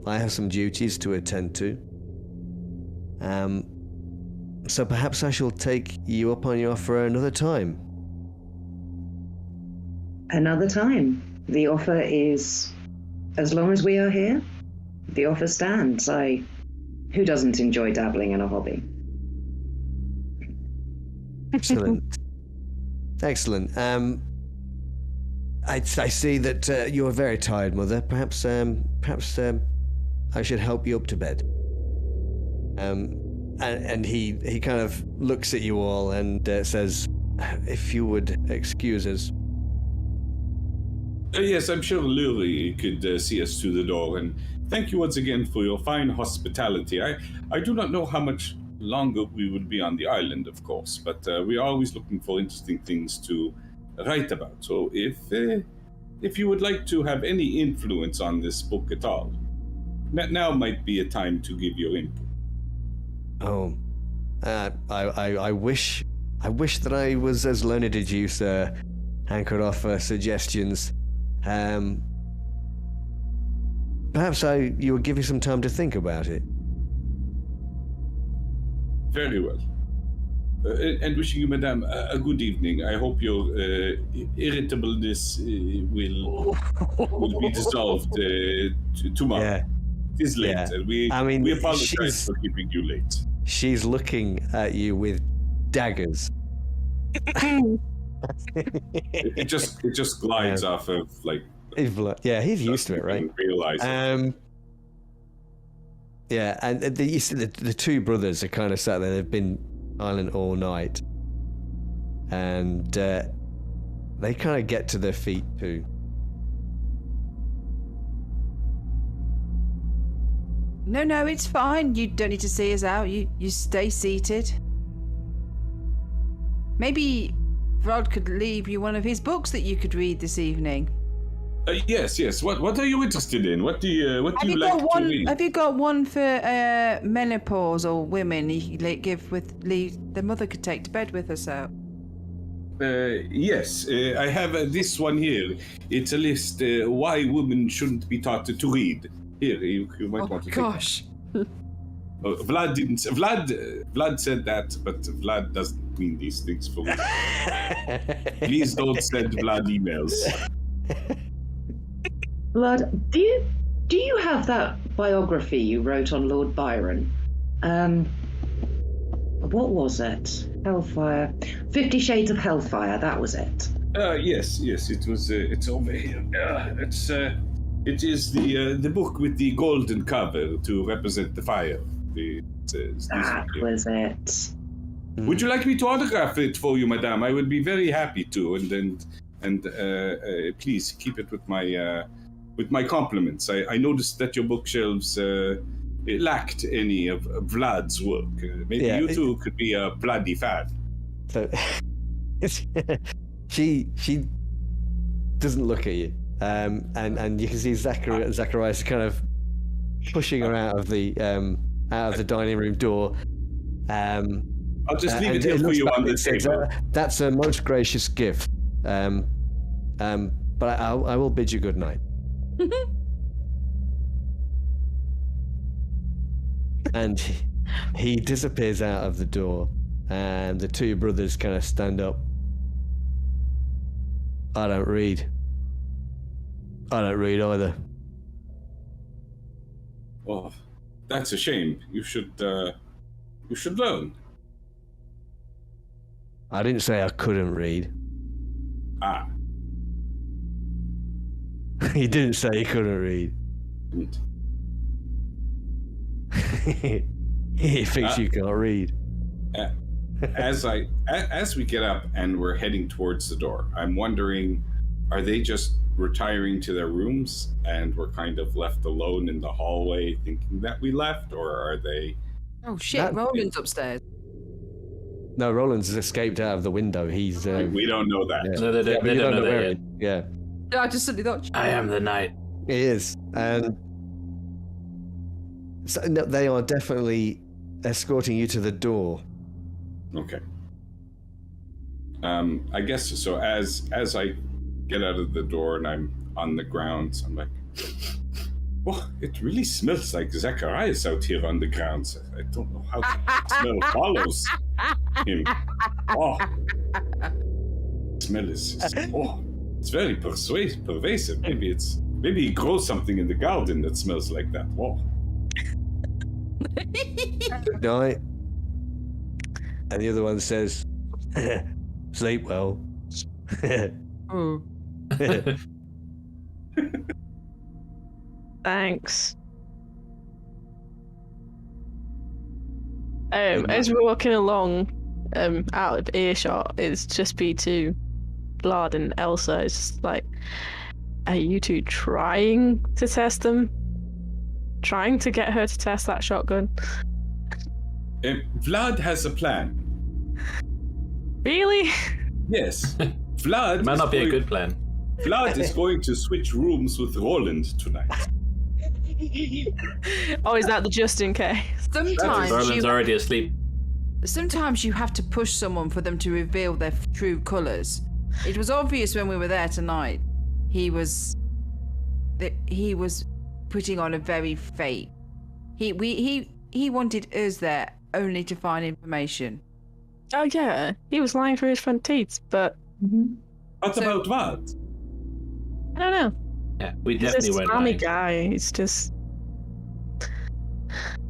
I have some duties to attend to. So perhaps I shall take you up on your offer another time. Another time. The offer is, as long as we are here, the offer stands. Who doesn't enjoy dabbling in a hobby? Excellent. Excellent. I see that you are very tired, Mother. Perhaps I should help you up to bed. And he kind of looks at you all and says, if you would excuse us. Yes, I'm sure Lurie could see us to the door, and thank you once again for your fine hospitality. I do not know how much longer we will be on the island, of course, but we are always looking for interesting things to write about. So if you would like to have any influence on this book at all, now might be a time to give your input. Oh, I wish that I was as learned as you, sir, and could offer suggestions. Perhaps you would give me some time to think about it. Very well. And wishing you, Madame, a good evening. I hope your irritableness will be dissolved tomorrow. Yeah. It is late. Yeah. We apologize for keeping you late. She's looking at you with daggers. It just glides off of like. Yeah, he's used to it, right? Realize it. Yeah, and you see the two brothers are kind of sat there. They've been silent all night, and they kind of get to their feet too. No, it's fine. You don't need to see us out. You stay seated. Maybe Rod could leave you one of his books that you could read this evening. Yes. What are you interested in? What do you like to read? Have you got one for menopausal women? You could leave the mother could take to bed with herself. Yes, I have this one here. It's a list why women shouldn't be taught to read. Here, you might want to. Gosh. Vlad didn't. Vlad said that, but Vlad doesn't mean these things for me. Please don't send Vlad emails. Vlad, do you have that biography you wrote on Lord Byron? What was it? Hellfire. 50 Shades of Hellfire. That was it. Yes. It was. It's over here. It is the book with the golden cover to represent the fire. That was it. Would you like me to autograph it for you, Madame? I would be very happy to. And please keep it with my compliments. I noticed that your bookshelves lacked any of Vlad's work. Maybe you two could be a Vladdy fan. So she doesn't look at you, and you can see Zacharias kind of pushing her out of the dining room door. I'll just leave it here for you on the table. That's a most gracious gift. But I will bid you good night. And he disappears out of the door, and the two brothers kind of stand up. I don't read either. Well, that's a shame. You should learn. I didn't say I couldn't read. Ah. He didn't say he couldn't read. He thinks you can't read. As we get up and we're heading towards the door, I'm wondering, are they just retiring to their rooms and we're kind of left alone in the hallway thinking that we left, or are they... Oh shit, Roland's upstairs. No, Roland's escaped out of the window. He's... we don't know that. Yeah. No, they don't know that yet. Yeah. I just suddenly thought... I am the knight. He is. And so, no, they are definitely escorting you to the door. Okay. I guess so. As I get out of the door and I'm on the ground, I'm like, Oh, it really smells like Zacharias out here on the grounds. I don't know how the smell follows him. Oh, smell is it's very pervasive. Maybe he grows something in the garden that smells like that. Whoa. Good night. And the other one says, sleep well. Oh. Thanks. As we're walking along, out of earshot, it's just B2, Vlad and Elsa. It's just like, are you two trying to test them? Trying to get her to test that shotgun? Vlad has a plan. Really? Yes. Vlad It might not be a good plan. Vlad is going to switch rooms with Roland tonight. Oh, is that the just in case? Roland's already asleep. Sometimes you have to push someone for them to reveal their true colours. It was obvious when we were there tonight. He was putting on a very fake. He wanted us there only to find information. Oh yeah, he was lying through his front teeth, but What about what? I don't know. Yeah, we He's definitely a went smarmy lying. guy. It's just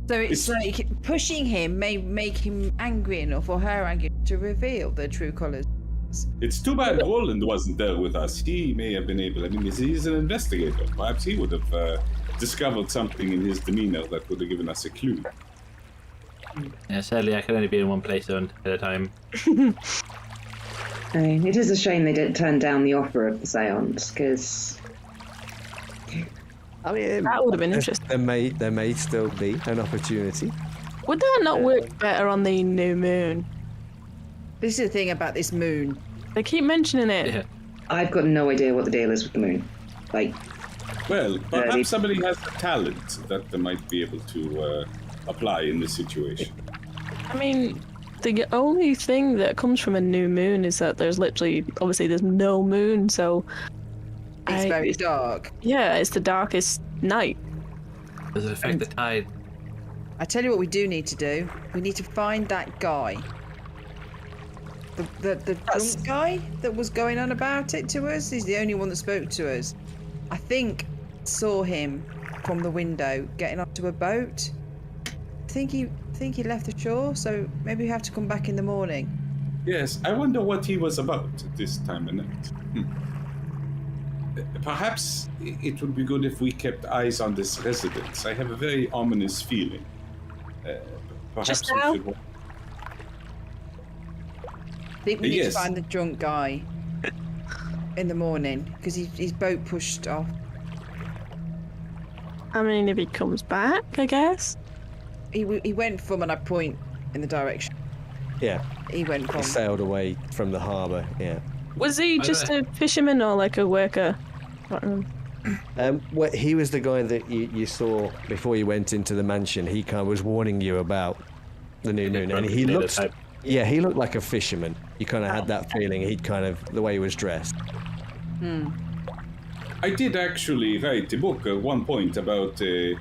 So it's like pushing him may make him angry enough or her angry enough to reveal their true colours. It's too bad Roland wasn't there with us. He may have been able. I mean, he's an investigator. Perhaps he would have discovered something in his demeanor that would have given us a clue. Yeah, sadly, I can only be in one place at a time. I mean, it is a shame they didn't turn down the offer of the seance, because I mean, that would have been interesting. There may still be an opportunity. Would that not work better on the new moon? This is the thing about this moon. They keep mentioning it. Yeah. I've got no idea what the deal is with the moon. Like, Well, perhaps somebody has a talent that they might be able to apply in this situation. I mean, the only thing that comes from a new moon is that there's no moon, so It's very dark. Yeah, it's the darkest night. Does it affect the tide? I tell you what we do need to do. We need to find that guy. The drunk guy that was going on about it to us. He's the only one that spoke to us. I think saw him from the window getting onto a boat. I think he left the shore, so maybe we have to come back in the morning. Yes, I wonder what he was about at this time of night. Perhaps it would be good if we kept eyes on this residence. I have a very ominous feeling. Perhaps Just we now? should. I think we need Yes. to find the drunk guy in the morning because his boat pushed off. I mean, if he comes back, I guess. He went from, and I point in the direction. Yeah, He went he from. sailed away from the harbour. Yeah. Was he just a fisherman or like a worker? Well, he was the guy that you saw before you went into the mansion. He kind of was warning you about the new moon, and he looked. Yeah, he looked like a fisherman. You kind of had that feeling. He'd kind of the way he was dressed. I did actually write a book at one point about a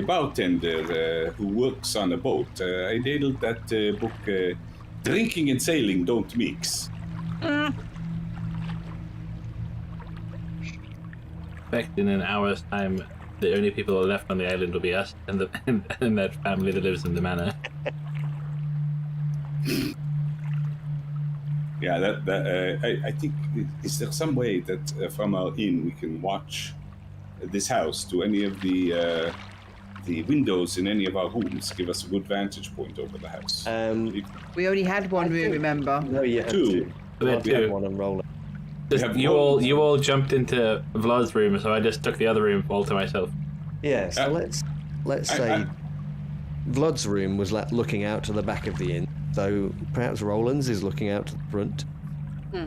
bartender who works on a boat. I titled that book "Drinking and Sailing Don't Mix." Expect in an hour's time, the only people left on the island will be us and that family that lives in the manor. Yeah, I think, is there some way that from our inn we can watch this house to any of the windows in any of our rooms, give us a good vantage point over the house? We only had one room, remember? No, you had Two. two. We had We had two. one on rolling. Just, you all jumped into Vlad's room, so I just took the other room all to myself. Yeah, so let's say Vlad's room was looking out to the back of the inn, so perhaps Roland's is looking out to the front.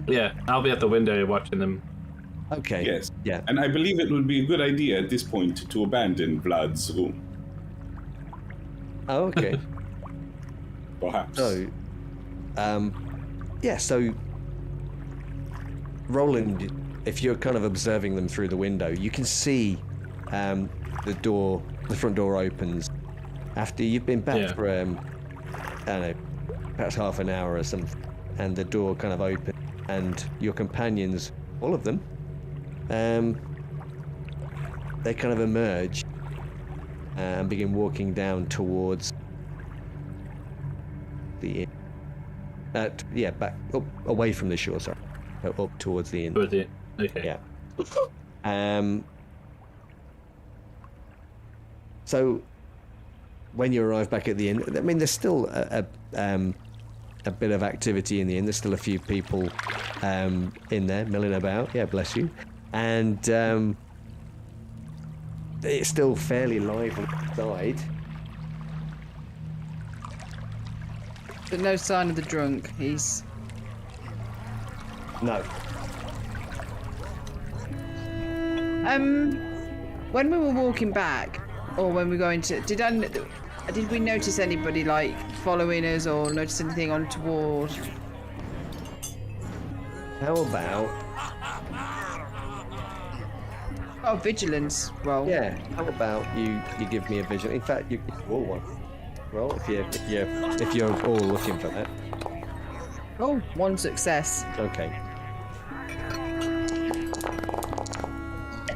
Yeah, I'll be at the window watching them. Okay. Yes. Yeah. And I believe it would be a good idea at this point to abandon Vlad's room. Oh, okay. Perhaps. So, yeah, so Roland, if you're kind of observing them through the window, you can see the front door opens after you've been back for I don't know, perhaps half an hour or something, and the door kind of opens, and your companions, all of them, they kind of emerge and begin walking down towards the inn. Back up away from the shore, sorry, up towards the inn. Towards the inn. Okay. Yeah. So, when you arrive back at the inn, I mean, there's still a bit of activity in the inn. There's still a few people in there milling about. Yeah, bless you. And it's still fairly lively inside. But no sign of the drunk. He's... No. When we were walking back, or when we were going to... Did we notice anybody, like, following us, or notice anything on toward? How about... Oh, vigilance roll. Yeah, how about you give me a vigilance? In fact, you roll one. Roll if you're all looking for that. Oh, one success. Okay.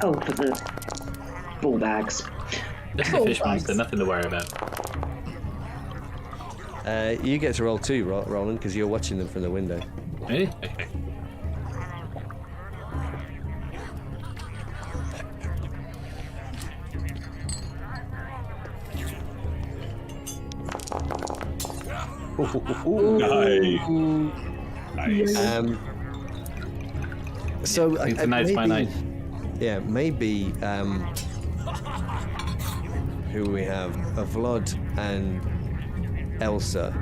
Oh, for the ball bags. This is a fish monster, nothing to worry about. You get to roll 2, Roland, because you're watching them from the window. Really? Okay. Nice. So tonight's my night. Yeah, maybe who we have? Vlad and Elsa.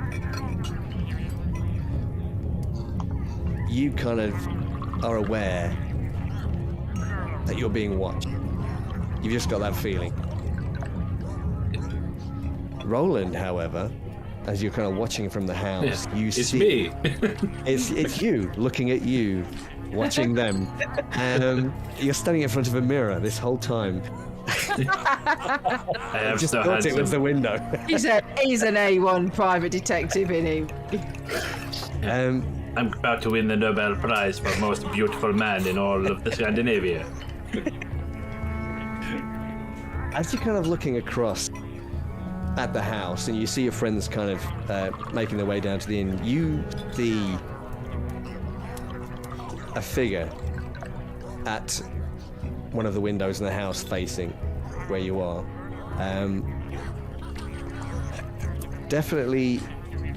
You kind of are aware that you're being watched. You've just got that feeling. Roland, however, as you're kind of watching from the house, you it's see... me. It's you, looking at you, watching them. You're standing in front of a mirror this whole time. I am Just so thought handsome. it was the window. He's an A1 private detective, isn't he? I'm about to win the Nobel Prize for most beautiful man in all of the Scandinavia. As you're kind of looking across at the house and you see your friends kind of making their way down to the inn, you see a figure at one of the windows in the house facing where you are. Definitely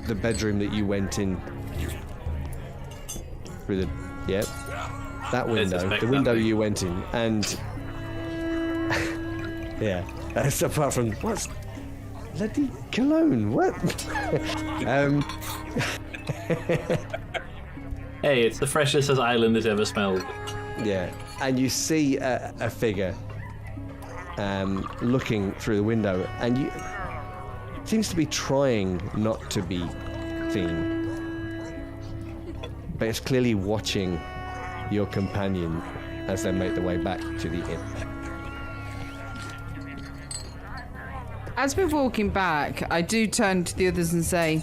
the bedroom that you went in through that window, the window you went in, and yeah, that's apart from what's bloody cologne, what? Hey, it's the freshest this island has ever smelled. Yeah, and you see a figure looking through the window, and you seems to be trying not to be seen, but it's clearly watching your companion as they make their way back to the inn. As we're walking back, I do turn to the others and say,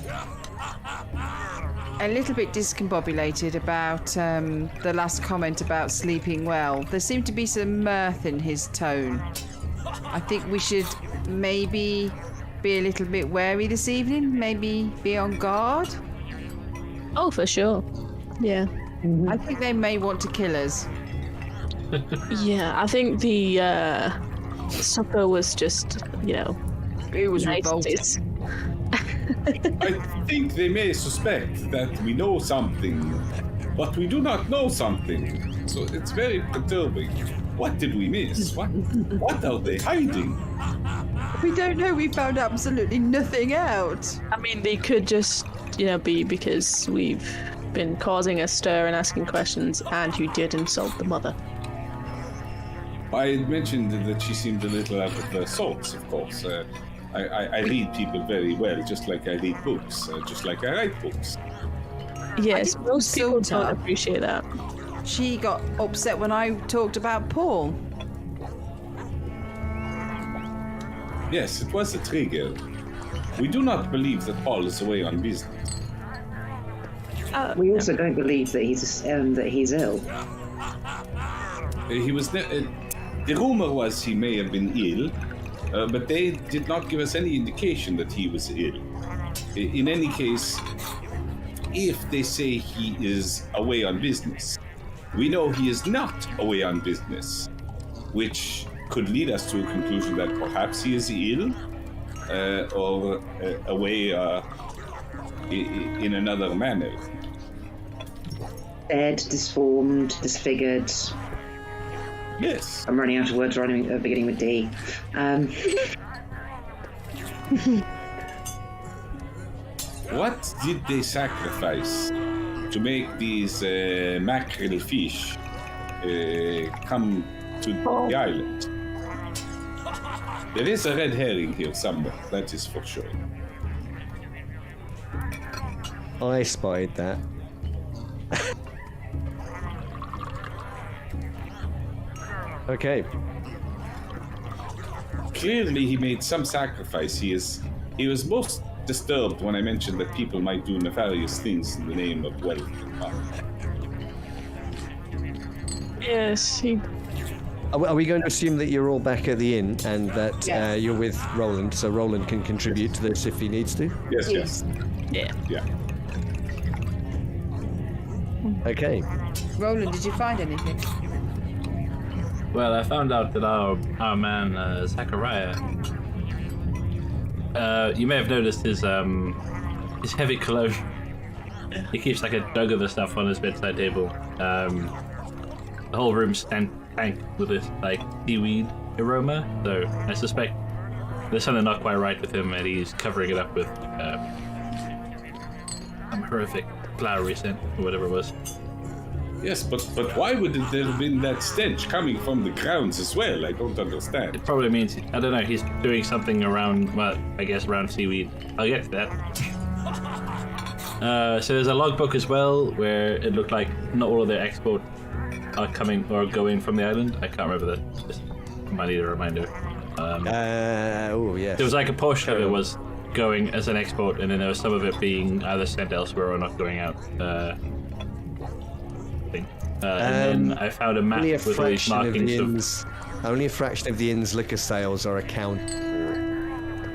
a little bit discombobulated about the last comment about sleeping well. There seemed to be some mirth in his tone. I think we should maybe be a little bit wary this evening, maybe be on guard. Oh, for sure. Yeah. I think they may want to kill us. Yeah, I think the supper was just, It was nice. revolting. I think they may suspect that we know something, but we do not know something. So it's very perturbing. What did we miss? What are they hiding? We don't know. We found absolutely nothing out. I mean, they could just, be because we've been causing a stir and asking questions, and you did insult the mother. I had mentioned that she seemed a little out of the salts, of course. I read people very well, just like I read books, just like I write books. Yes, most people insult her. don't appreciate that. She got upset when I talked about Paul. Yes, it was a trigger. We do not believe that Paul is away on business. We also don't believe that he's ill. He was. The rumor was he may have been ill, but they did not give us any indication that he was ill. In any case, if they say he is away on business, we know he is not away on business, which could lead us to a conclusion that perhaps he is ill or away in another manner. Dead, disformed, disfigured. Yes. I'm running out of words beginning with D. What did they sacrifice to make these mackerel fish come to the island? There is a red herring here somewhere, that is for sure. I spotted that. Okay. Clearly he made some sacrifice. He was most disturbed when I mentioned that people might do nefarious things in the name of wealth and power. Yes, Are we going to assume that you're all back at the inn and that Yes. you're with Roland, so Roland can contribute to this if he needs to? Yes. Yeah. Yeah. Okay. Roland, did you find anything? Well, I found out that our man Zacharias. You may have noticed his heavy cologne. He keeps like a jug of the stuff on his bedside table. The whole room stank with this like seaweed aroma. So I suspect there's something not quite right with him, and he's covering it up with some horrific flowery scent or whatever it was. Yes, but why would there have been that stench coming from the grounds as well? I don't understand. It probably means, I don't know, he's doing something around, well, I guess around seaweed. I'll get to that. So there's a logbook as well, where it looked like not all of their exports are coming or going from the island. I can't remember that. Just might need a reminder. Oh, yes. There was like a portion of it was going as an export, and then there was some of it being either sent elsewhere or not going out. And then I found a map Only a with all these fraction of markings the of... inn's, only a fraction of the inn's liquor sales are accounted.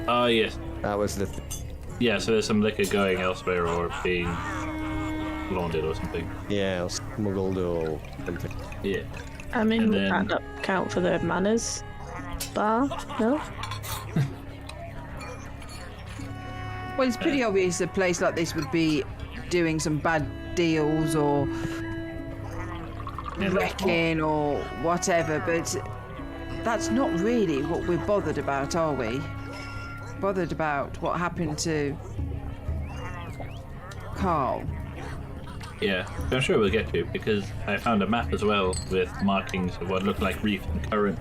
Oh, yes. That was the Yeah, so there's some liquor going elsewhere or being laundered or something. yeah, or smuggled or something. Yeah. I mean, And would then- that not count for the manners bar? No? Well, it's pretty obvious a place like this would be doing some bad deals or wrecking or whatever, but that's not really what we're bothered about, are we? Bothered about what happened to Carl. Yeah, so I'm sure we'll get to, because I found a map as well with markings of what looked like reef and current,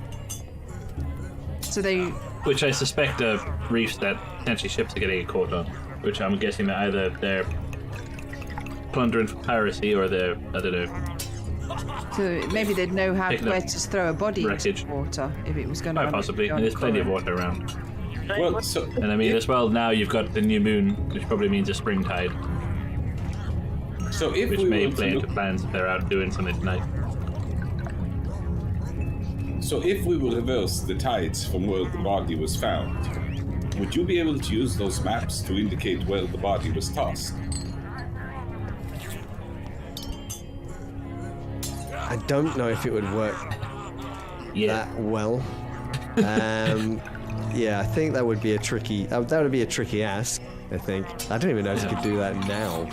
So they, which I suspect are reefs that potentially ships are getting caught on, which I'm guessing that either they're plundering for piracy or they're, I don't know, so maybe they'd know how Picking up where to throw a body wreckage. into water if it was going to. quite possibly. And there's plenty of water around. Well, so And I mean, as well, now you've got the new moon, which probably means a spring tide, if which we may were to play into look, plans if they're out doing something tonight. so if we will reverse the tides from where the body was found, would you be able to use those maps to indicate where the body was tossed? I don't know if it would work Yeah. that well. Yeah, I think that would be a tricky. That would be a tricky ask. I think. I don't even know if you could do that now,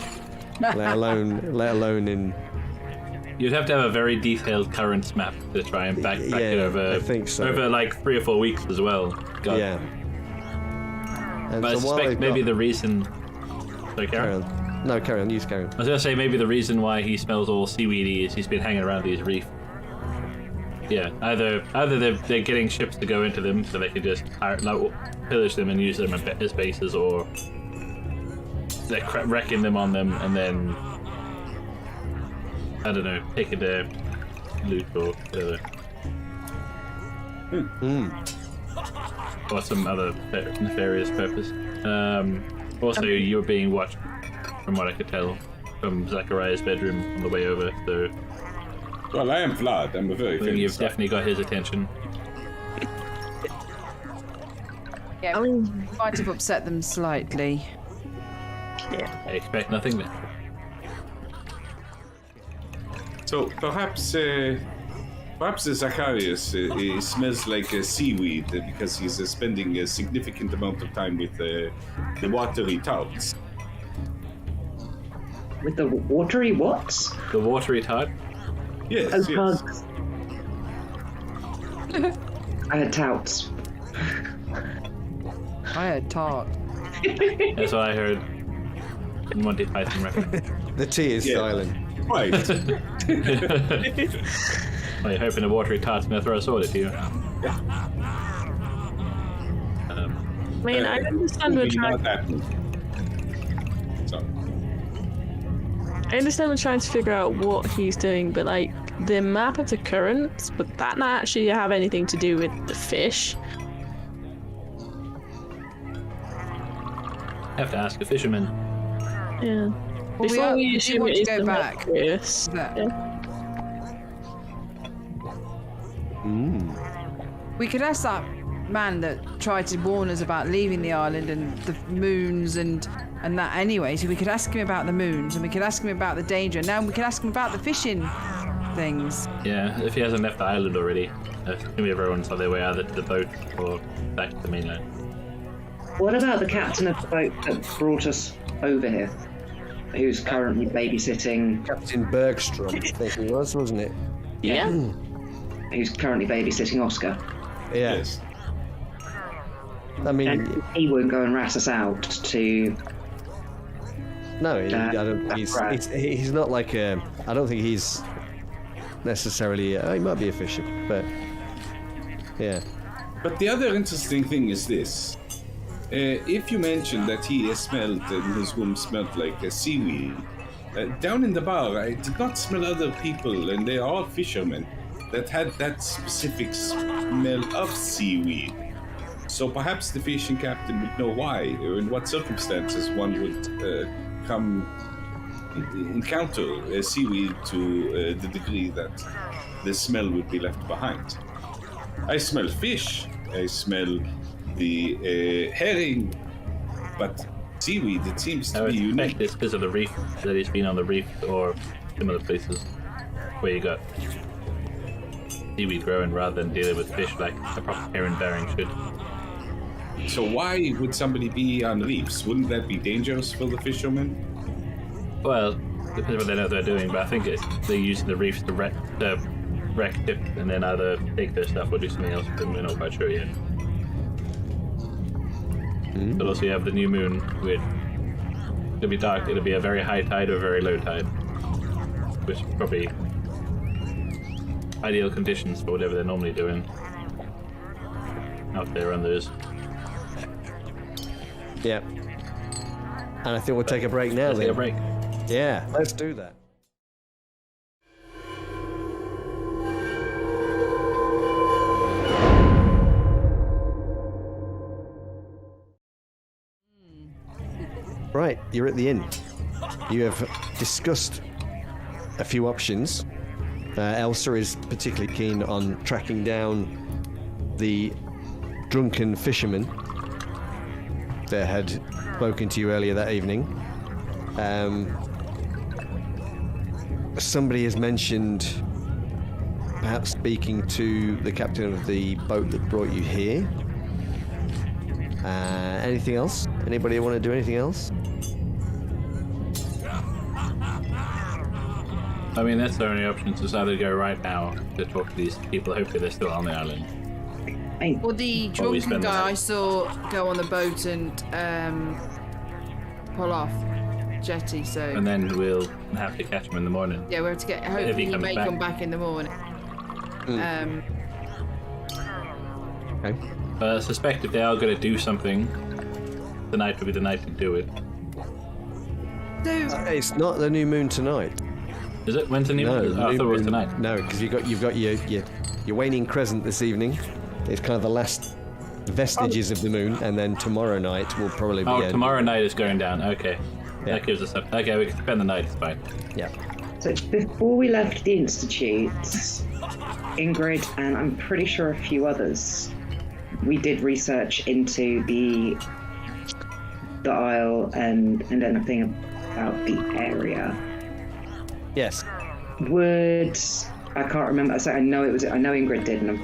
let alone in. You'd have to have a very detailed currents map to try and backtrack it Yeah, over, I think so. over like 3 or 4 weeks as well. God. Yeah. And But I so while suspect they've maybe got- the reason... Sorry, Carry Karen? on. No, carry on. You carry on. I was going to say maybe the reason why he smells all seaweedy is he's been hanging around these reefs. Yeah, either they're getting ships to go into them so they can just pillage them and use them as bases, or they're wrecking them on them and then, I don't know, taking their loot or whatever. or some other nefarious purpose. Also, you were being watched, from what I could tell, from Zacharias' bedroom on the way over. So, Well, I am Vlad. I'm a very famous you've guy. definitely got his attention. Yeah, I mean, might have upset them slightly. yeah. I expect nothing then. So perhaps Zacharias smells like seaweed because he's spending a significant amount of time with the watery touts. With the watery what? The watery tart. Yes, Oh, yes. bugs. I had touts. I had tart. That's what I heard in Monty Python reference. The T is Yeah. silent. Right. Well, you're hoping the watery tart's going to throw a sword at you. I mean, I understand we're Maybe trying. not that movie. Sorry. I understand we're trying to figure out what he's doing, but like the map of the currents, would that not actually have anything to do with the fish? Have to ask a fisherman. Yeah. Well, Before we do assume want it to is go the back. Mercurius. Yeah. We could ask that man that tried to warn us about leaving the island and the moons and that anyway. So we could ask him about the moons and we could ask him about the danger. Now we could ask him about the fishing things. Yeah, if he hasn't left the island already, maybe everyone's on their way either to the boat or back to the mainland. What about the captain of the boat that brought us over here? Who's currently babysitting? Captain Bergstrom, I think he was, wasn't it? Yeah. Who's currently babysitting Oscar? Yeah. Yes. I mean, And he won't go and rat us out to. no, I don't. Right. He's not like a. I don't think he's necessarily. He might be a fisher, but yeah. But the other interesting thing is this. If you mention that he smelled and his room smelled like seaweed, down in the bar I did not smell other people, and they are all fishermen, that had that specific smell of seaweed. So perhaps the fishing captain would know why, or in what circumstances one would encounter seaweed to the degree that the smell would be left behind. I smell fish, I smell the herring, but seaweed, it seems I to would be expect unique. this because of the reef, that he's been on the reef or similar places where you got seaweed growing rather than dealing with fish like a proper herring bearing should. So why would somebody be on reefs? Wouldn't that be dangerous for the fishermen? Well, depends what they know they're doing, but I think they're using the reefs to wreck tip and then either take their stuff or do something else with them. We're not quite sure yet. But also you have the new moon, which it'll be dark. It'll be a very high tide or a very low tide, which is probably ideal conditions for whatever they're normally doing out there on those. Yeah. And I think we'll take a break now Let's then. take a break. Yeah, let's do that. Right, you're at the inn. You have discussed a few options. Elsa is particularly keen on tracking down the drunken fisherman that had spoken to you earlier that evening. Somebody has mentioned perhaps speaking to the captain of the boat that brought you here. Anything else? Anybody want to do anything else? I mean, that's the only option to either go right now to talk to these people. Hopefully they're still on the island. Well, the we drunken spend the guy night. I saw go on the boat and pull off jetty, so And then we'll have to catch them in the morning. yeah, we have to get. Hopefully, he comes may back. come back in the morning. Okay. I suspect if they are going to do something, tonight will be the night to do it. So It's not the new moon tonight. Is it? When's the new No, one? the I new thought it was moon- tonight. No, because you've got your waning crescent this evening. It's kind of the last vestiges of the moon, and then tomorrow night will probably be. Tomorrow night is going down. Okay, Yeah. that gives us up. Okay, we can spend the night. It's fine. Yeah. So before we left the Institute, Ingrid and I'm pretty sure a few others, we did research into the Isle and anything about the area. Yes. I can't remember. I know Ingrid did, and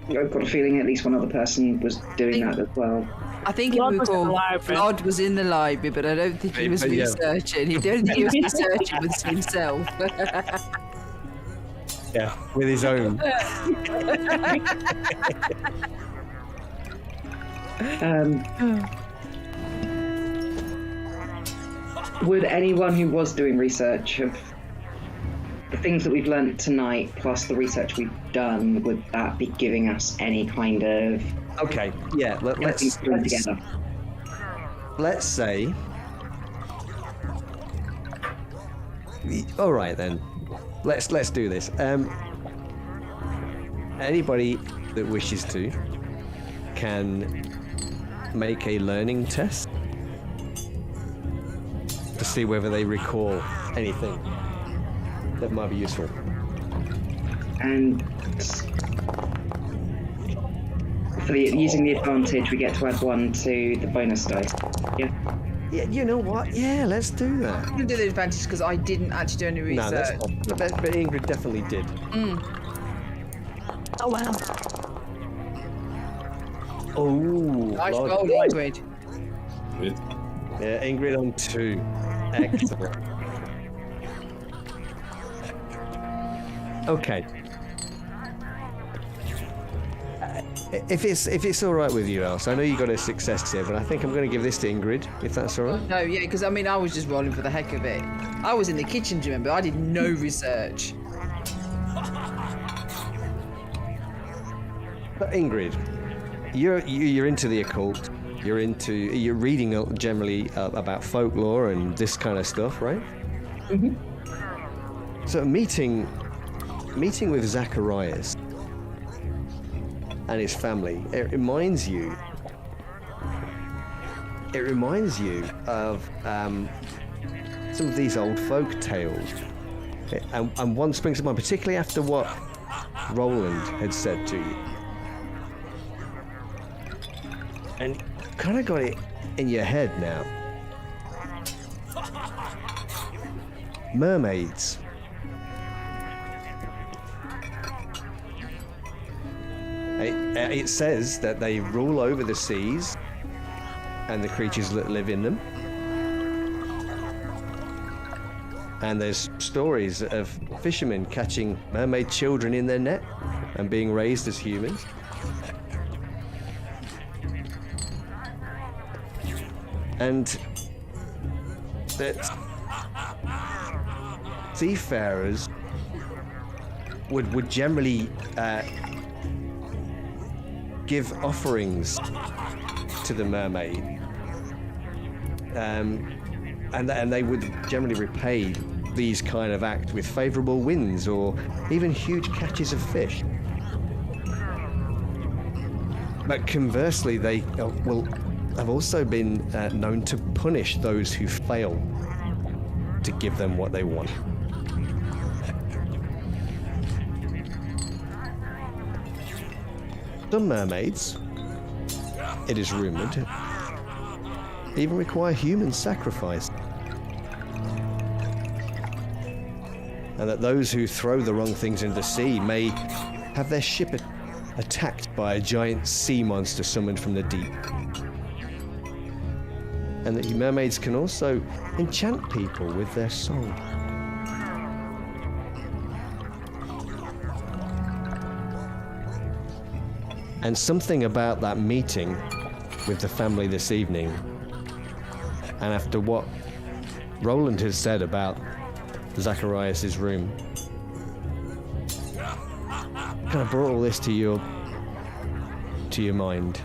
I've got a feeling at least one other person was doing that as well. I think Vlad was in the library. Vlad was in the library, but I don't think he was researching. He don't think he was researching with himself. Yeah, with his own. Would anyone who was doing research of the things that we've learnt tonight, plus the research we've done, would that be giving us any kind of Okay, yeah. Let's say. All right then. Let's do this. Anybody that wishes to can make a learning test to see whether they recall anything that might be useful. And using the advantage, we get to add 1 to the bonus dice. Yeah. Yeah, you know what? Yeah, let's do that. I'm going to do the advantage because I didn't actually do any research. No, that's not. But Ingrid definitely did. Oh wow. Oh, Nice Lord. roll, Ingrid. Good. Yeah, Ingrid on 2. Excellent. Okay. If it's all right with you, Else, I know you got a success here, but I think I'm going to give this to Ingrid, if that's all right. No, yeah, because I was just rolling for the heck of it. I was in the kitchen, do you remember? I did no research. But Ingrid, you're into the occult. You're reading generally about folklore and this kind of stuff, right? Mm-hmm. So meeting with Zacharias and his family, it reminds you of some of these old folk tales, and one springs to mind, particularly after what Roland had said to you, and you kind of got it in your head now. Mermaids. It says that they rule over the seas and the creatures that live in them. And there's stories of fishermen catching mermaid children in their net and being raised as humans. And that seafarers would generally give offerings to the mermaid, and they would generally repay these kind of acts with favourable winds or even huge catches of fish. But conversely, they have also been known to punish those who fail to give them what they want. Some mermaids, it is rumoured, even require human sacrifice. And that those who throw the wrong things into the sea may have their ship attacked by a giant sea monster summoned from the deep. And that mermaids can also enchant people with their song. And something about that meeting with the family this evening, and after what Roland has said about Zacharias' room, kind of brought all this to your mind.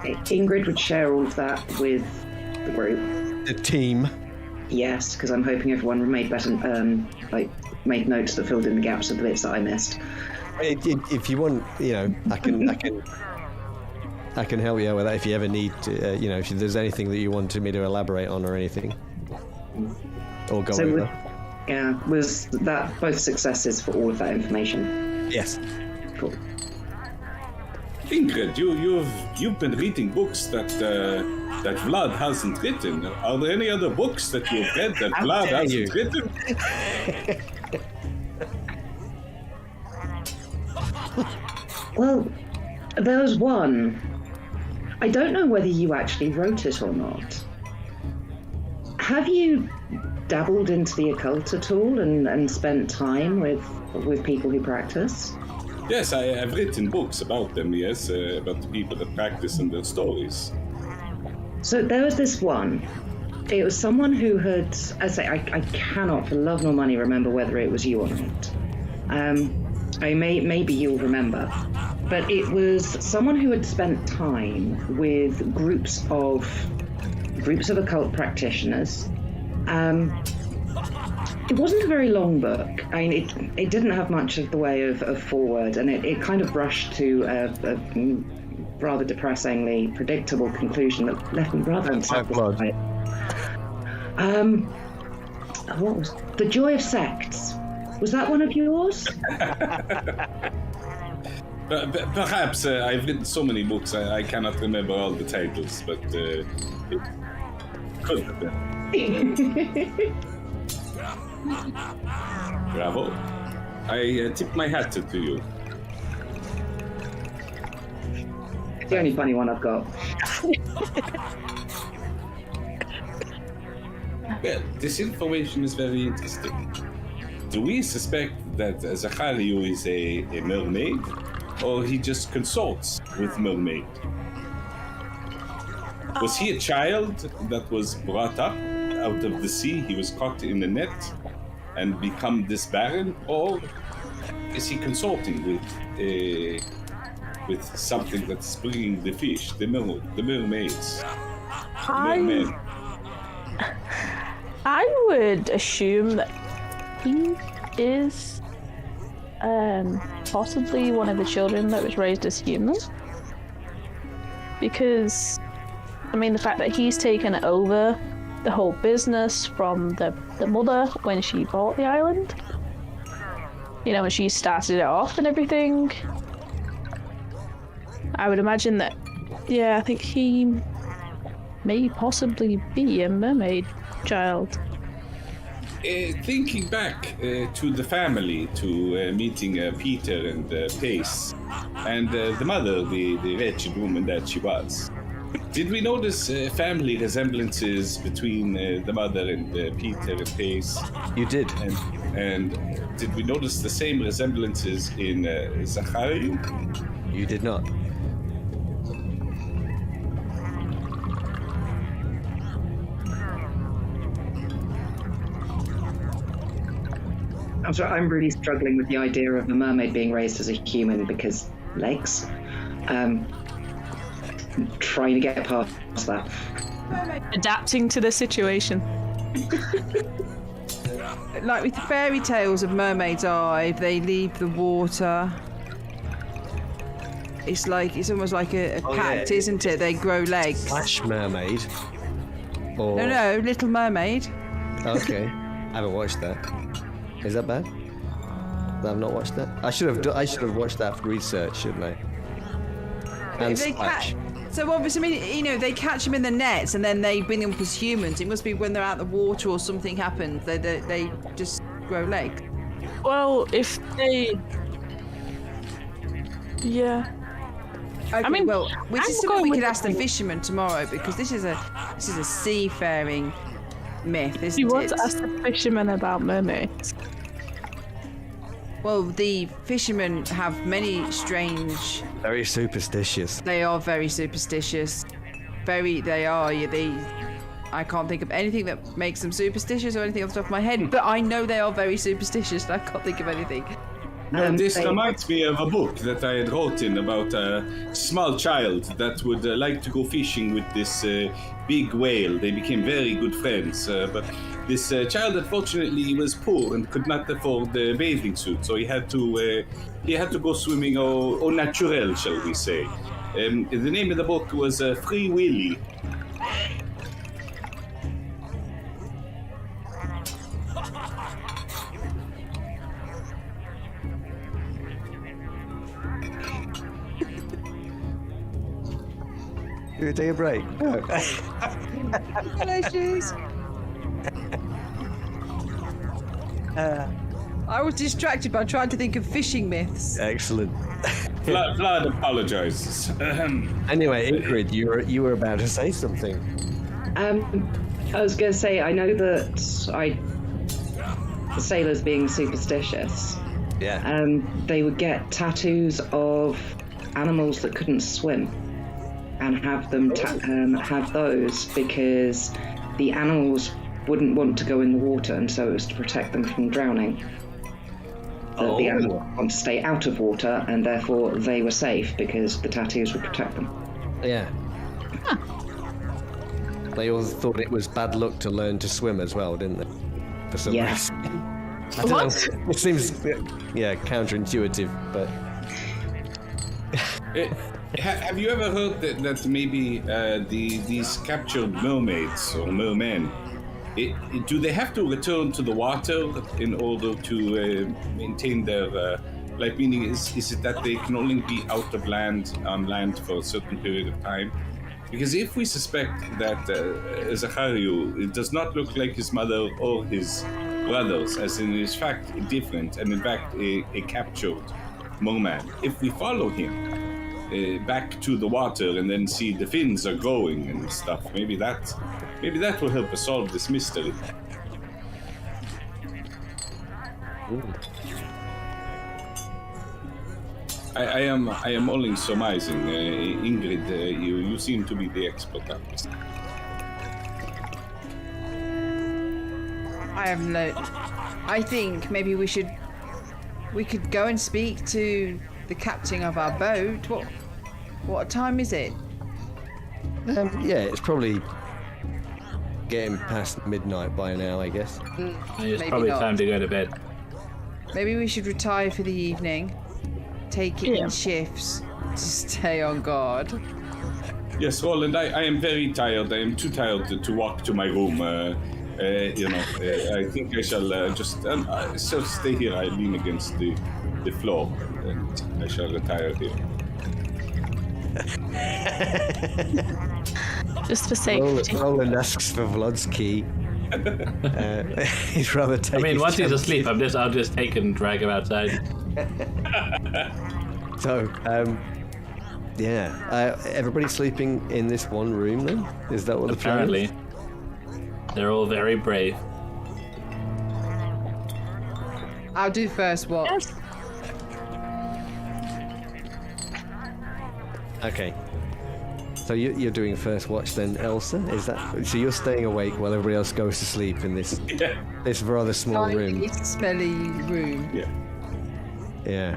Ingrid would share all of that with the group. The team. yes, because I'm hoping everyone made better, made notes that filled in the gaps of the bits that I missed. If you want, I can help you out with that if you ever need to. If there's anything that you wanted me to elaborate on or anything, or go over. Was that both successes for all of that information? Yes. Cool. Ingrid, you've been reading books that Vlad hasn't written. Are there any other books that you've read that Vlad hasn't written? Well, there was one. I don't know whether you actually wrote it or not. Have you dabbled into the occult at all and spent time with people who practice? Yes, I've written books about them, yes, about the people that practice and their stories. So there was this one. It was someone who had, I cannot for love nor money remember whether it was you or not. Maybe you'll remember. But it was someone who had spent time with groups of occult practitioners. It wasn't a very long book. I mean, it didn't have much of the way of forward, and it kind of rushed to a rather depressingly predictable conclusion that left me rather unsatisfied. What was The Joy of Sects? Was that one of yours? Perhaps I've written so many books I cannot remember all the titles, but it could have been. Bravo. I tip my hat to you. It's the only funny one I've got. Well, this information is very interesting. Do we suspect that Zacharias is a mermaid, or he just consorts with mermaid? Was he a child that was brought up out of the sea? He was caught in a net and become this baron, or is he consorting with something that's bringing the fish, the mermaids? I would assume that he is possibly one of the children that was raised as human, because the fact that he's taken over the whole business from the mother when she bought the island, when she started it off and everything, I would imagine that, I think he may possibly be a mermaid child. Thinking back to the family, to meeting Peter and Pace, and the mother, the wretched woman that she was, did we notice family resemblances between the mother and Peter and Pace? You did. And did we notice the same resemblances in Zacharias? You did not. I'm sorry, I'm really struggling with the idea of a mermaid being raised as a human because legs. Trying to get past that. Adapting to the situation. Like with the fairy tales of mermaids are, if they leave the water, it's almost like a pact, isn't it? They grow legs. Splash Mermaid. Or... No, Little Mermaid. Okay, I haven't watched that. Is that bad? I've not watched that. I should have watched that for research, shouldn't I? And Splash. So obviously, they catch them in the nets and then they bring them up as humans. It must be when they're out of the water or something happens. They just grow legs. Well, if they... Yeah. Okay, which is something we could ask the fishermen tomorrow, because this is a seafaring myth, isn't it? You want to ask the fishermen about mermaids? Well, the fishermen have many strange... Very superstitious. They are very superstitious. They are. I can't think of anything that makes them superstitious or anything off the top of my head, but I know they are very superstitious, and I can't think of anything. This reminds me of a book that I had written about a small child that would like to go fishing with this big whale. They became very good friends, but This child, unfortunately, was poor and could not afford the bathing suit, so he had to go swimming au naturel, shall we say. The name of the book was Free Willy. Do we take a break? Hello, shoes. I was distracted by trying to think of fishing myths. Excellent. Vlad apologizes. Anyway, Ingrid, you were about to say something. I was going to say, I know that the sailors being superstitious, Yeah. they would get tattoos of animals that couldn't swim and have them have those because the animals wouldn't want to go in the water, and so it was to protect them from drowning. The animals want to stay out of water, and therefore they were safe because the tattoos would protect them. Yeah. They all thought it was bad luck to learn to swim as well, didn't they? For some reason. I don't know. It seems, counterintuitive, but... Have you ever heard that maybe these captured mermaids or mermen, do they have to return to the water in order to maintain their meaning is it that they can only be out of on land for a certain period of time? Because if we suspect that Zacharias, it does not look like his mother or his brothers, as in is fact different, and in fact a captured merman, if we follow him back to the water and then see the fins are growing and stuff, maybe that will help us solve this mystery. I am only surmising. Ingrid, you seem to be the expert at this. I have no. I think maybe we could go and speak to the captain of our boat. What time is it? It's probably getting past midnight by now, I guess. It's probably not. time to go to bed. Maybe we should retire for the evening. Take it in shifts to stay on guard. Yes, Roland, I am very tired. I am too tired to walk to my room. I think I shall just stay here. I lean against the floor, and I shall retire here. Just for safety. Roland asks for Vlad's key. He's rather taking. I mean, once he's asleep, I'll just take him and drag him outside. So, everybody sleeping in this one room then? Is that what the plan is? Apparently, they're all very brave. I'll do first watch. Yes. Okay. So you're doing first watch then, Elsa? Is that so? You're staying awake while everybody else goes to sleep in this this rather small room. Smelly room. Yeah.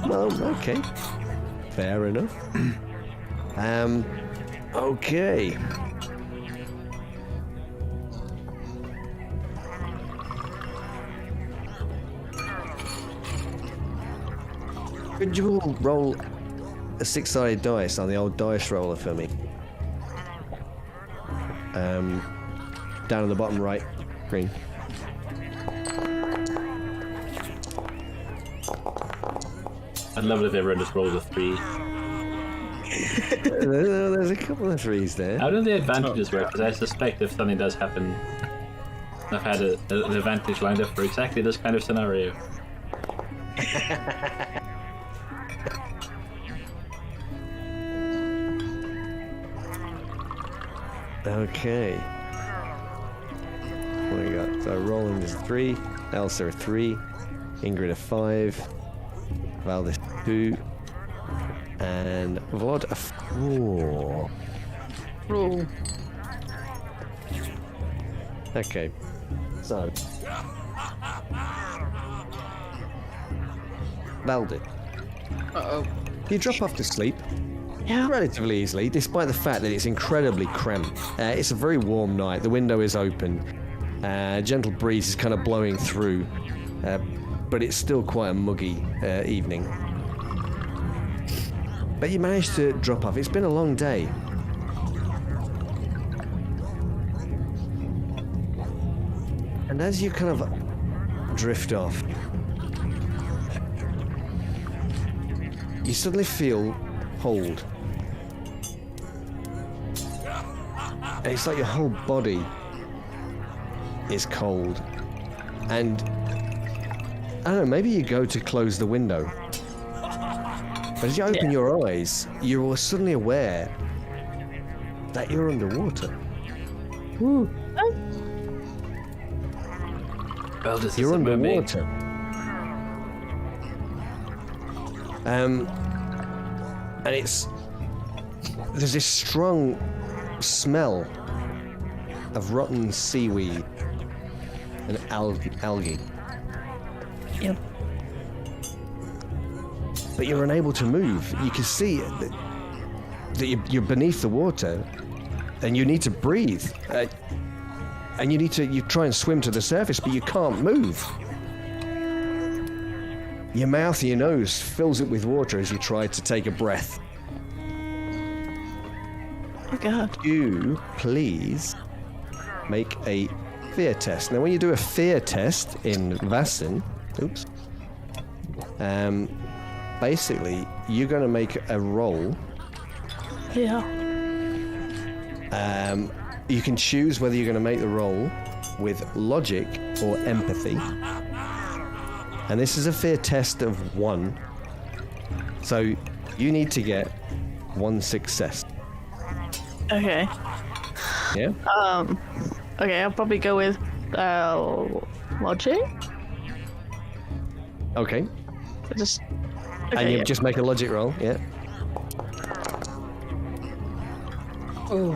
Well, okay. Fair enough. Okay. Could you all roll a 6-sided dice on the old dice roller for me? Down at the bottom right screen. I'd love it if everyone just rolled a 3. There's a couple of 3s there. How do the advantages work? Because I suspect if something does happen, I've had an advantage lined up for exactly this kind of scenario. Okay. What do we got? So Roland is 3, Elsa a 3, Ingrid a 5, Val is 2, and Vlad a 4. Roll. Okay. So. Valdi. Uh-oh. You drop off to sleep Yeah. relatively easily, despite the fact that it's incredibly cramped. It's a very warm night. The window is open. Gentle breeze is kind of blowing through, but it's still quite a muggy evening. But you managed to drop off. It's been a long day. And as you kind of drift off, you suddenly feel cold. And it's like your whole body is cold. And I don't know, maybe you go to close the window. But as you open your eyes, you're suddenly aware that you're underwater. Woo. You're underwater. And there's this strong smell of rotten seaweed and algae. Yep. But you're unable to move. You can see that you're beneath the water, and you need to breathe. And you try and swim to the surface, but you can't move. Your mouth and your nose fills it with water as you try to take a breath. Oh God. You please make a fear test. Now, when you do a fear test in Vaesen, basically you're going to make a roll. Yeah. You can choose whether you're going to make the roll with logic or empathy. And this is a fear test of 1. So you need to get 1 success. Okay. Yeah? Okay, I'll probably go with logic. Okay. Just. And you just make a logic roll, yeah? Oh.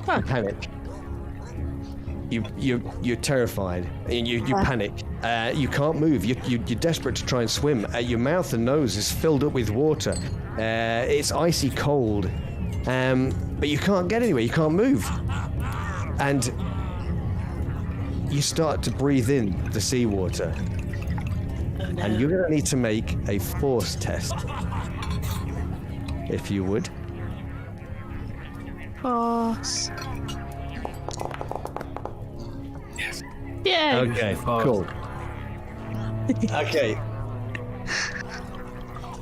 You panic. You're terrified, and you panic. You can't move. You're desperate to try and swim. Your mouth and nose is filled up with water. It's icy cold, but you can't get anywhere. You can't move, and you start to breathe in the seawater. Oh, no. And you're going to need to make a force test, if you would. Force. Yes. Yeah. Okay, cool. Okay.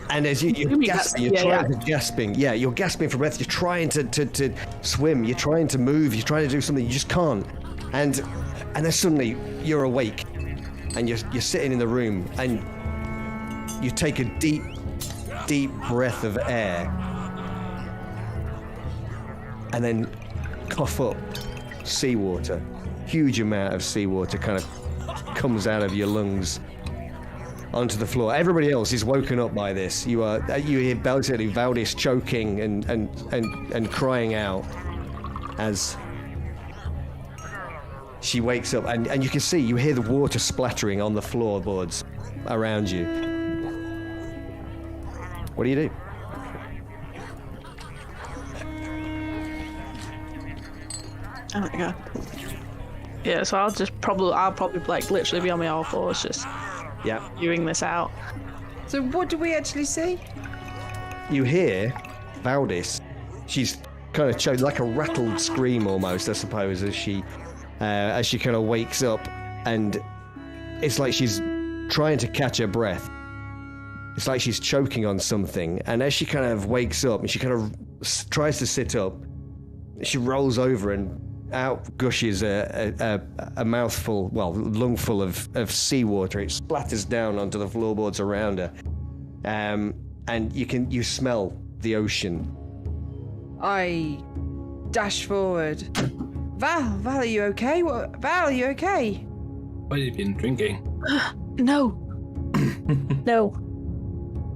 And as you're gasping, you're gasping for breath. You're trying to swim. You're trying to move. You're trying to do something. You just can't. And then suddenly you're awake, and you're sitting in the room, and you take a deep breath of air, and then cough up seawater. Huge amount of seawater kind of comes out of your lungs onto the floor. Everybody else is woken up by this. You hear basically Valdis choking and crying out as she wakes up, and you can see, you hear the water splattering on the floorboards around you. What do you do? Oh my God. Yeah, so I'll probably like literally be on my all fours just viewing this out. So what do we actually see? You hear Valdis. She's kind of choked, like a rattled scream almost, I suppose, as she kind of wakes up, and it's like she's trying to catch her breath. It's like she's choking on something, and as she kind of wakes up and she kind of tries to sit up, she rolls over and out gushes a mouthful, lungful of seawater. It splatters down onto the floorboards around her, and you smell the ocean. I dash forward. Val, are you okay? Val, are you okay? What have you been drinking? No. No.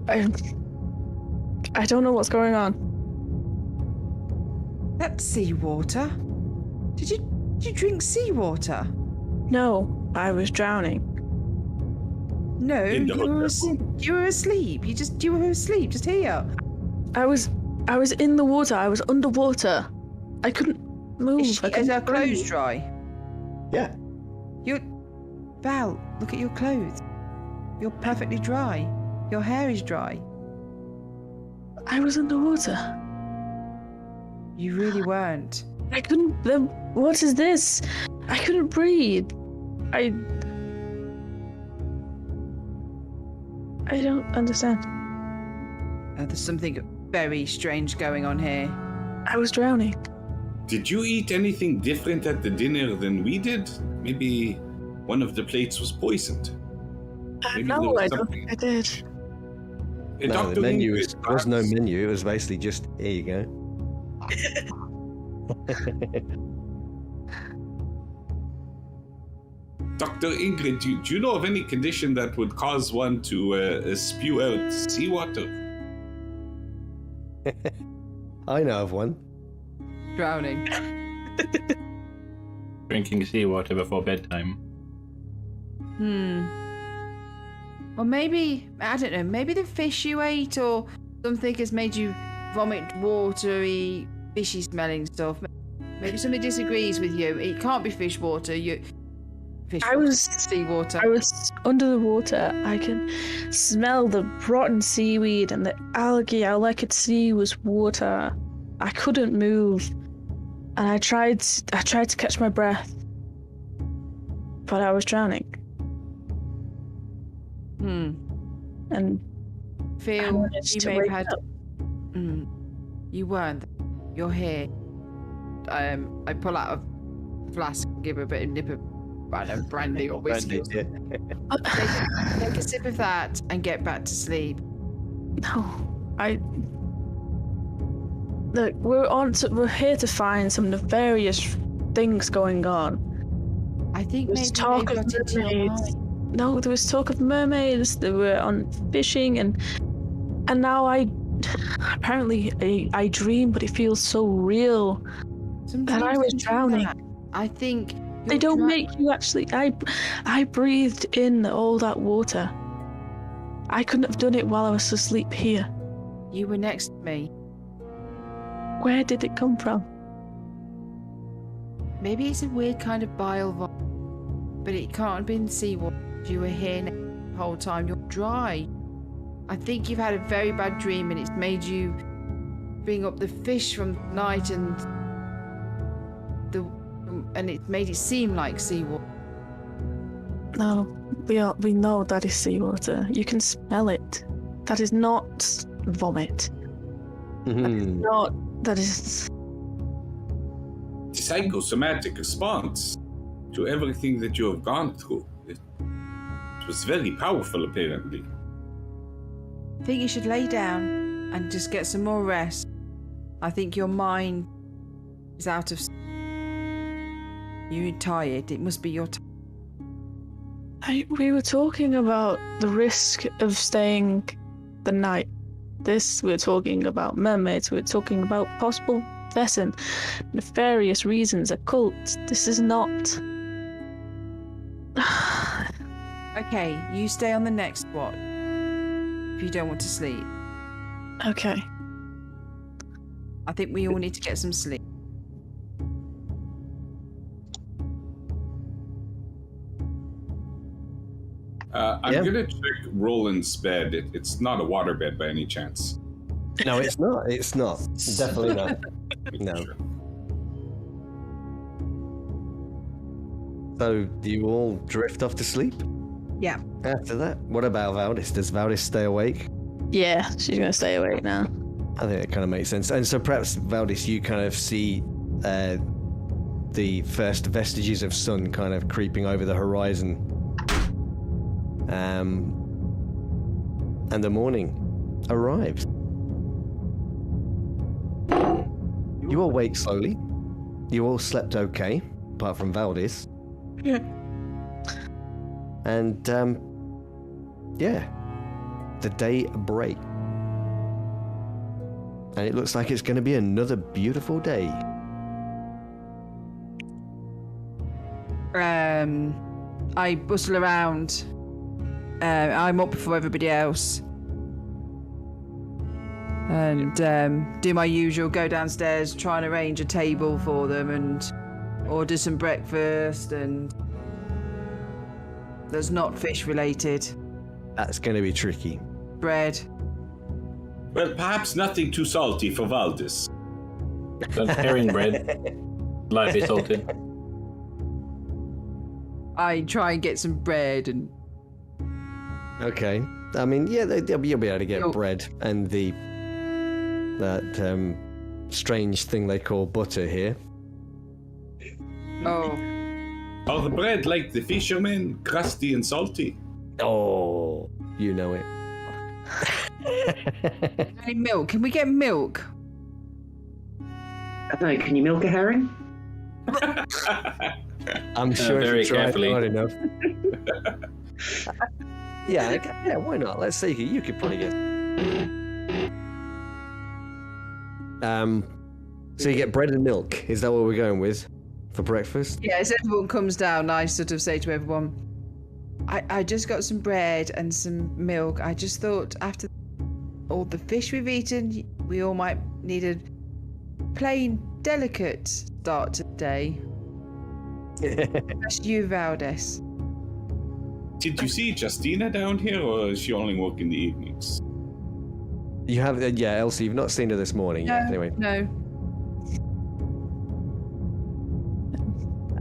I don't know what's going on. That's seawater. Did you drink seawater? No, I was drowning. No, In the you were hotel. You were asleep. You were asleep just here. I was in the water. I was underwater. I couldn't move. Is I couldn't her clothes breathe. dry? Yeah. Val, look at your clothes. You're perfectly dry. Your hair is dry. I was underwater. You really weren't. I couldn't. What is this? I couldn't breathe. I don't understand. There's something very strange going on here. I was drowning. Did you eat anything different at the dinner than we did? Maybe one of the plates was poisoned. Maybe there No, was I don't something. think I did. No, Dr. the menu Ingrid, there was no menu. It was basically just, here you go. Dr. Ingrid, do you know of any condition that would cause one to spew out seawater? I know of one. Drowning. Drinking seawater before bedtime. Or maybe, I don't know, maybe the fish you ate or something has made you vomit watery, fishy smelling stuff. Maybe somebody disagrees with you. It can't be fish water. Seawater. I was under the water. I could smell the rotten seaweed and the algae. All I could see was water. I couldn't move, and I tried to catch my breath, but I was drowning. And I Feel managed you to may have wake had. up. You weren't. You're here. I pull out a flask and give her a bit of nip of, I don't know, brandy or whiskey. Brandy, yeah. Take a sip of that and get back to sleep. No, look. We're here to find some nefarious things going on. I think There's maybe talk they of got into your mermaids. mind. No, there was talk of mermaids. They were on fishing, and now I dream, but it feels so real. Some that I dreams was can do drowning. that. I think They you're don't make you actually. I breathed in all that water. I couldn't have done it while I was asleep here. You were next to me. Where did it come from? Maybe it's a weird kind of bile vomit, but it can't have been seawater. You were here the whole time. You're dry. I think you've had a very bad dream, and it's made you bring up the fish from the night, and it's made it seem like seawater. No, we know that is seawater. You can smell it. That is not vomit. That is. The psychosomatic response to everything that you have gone through. It was very powerful, apparently. I think you should lay down and just get some more rest. I think your mind is out of. You're tired. It must be your time. We were talking about the risk of staying the night. We were talking about mermaids. We were talking about possible Vaesen, nefarious reasons, a cult. This is not. Okay, you stay on the next watch if you don't want to sleep. Okay. I think we all need to get some sleep. I'm gonna check Roland's bed. It's not a waterbed by any chance. No, it's not. It's not. Definitely not. No. So, do you all drift off to sleep? Yeah. After that, what about Valdis? Does Valdis stay awake? Yeah, she's gonna stay awake now. I think that kind of makes sense. And so perhaps, Valdis, you kind of see the first vestiges of sun kind of creeping over the horizon. And the morning arrives. You all wake slowly. You all slept okay, apart from Valdis. Yeah. And, the day breaks. And it looks like it's going to be another beautiful day. I bustle around. I'm up before everybody else. And do my usual, go downstairs, try and arrange a table for them and order some breakfast and that's not fish related. That's going to be tricky. Bread. Well, perhaps nothing too salty for Valdis. Some herring bread. Lightly salted. I try and get some bread and. Okay. I mean, yeah, you'll be able to get bread and that strange thing they call butter here. Oh. Are the bread like the fishermen, crusty and salty? Oh, you know it. Any milk? Can we get milk? I don't know, can you milk a herring? I'm sure very if you try carefully. hard enough. Yeah, why not? Let's see. You could probably get. So you get bread and milk. Is that what we're going with for breakfast? Yeah, as everyone comes down, I sort of say to everyone, I just got some bread and some milk. I just thought after all the fish we've eaten, we all might need a plain, delicate start to the day. That's you, Valdis. Did you see Justina down here, or is she only work in the evenings? You have, Elsie, you've not seen her this morning yet. Anyway. No.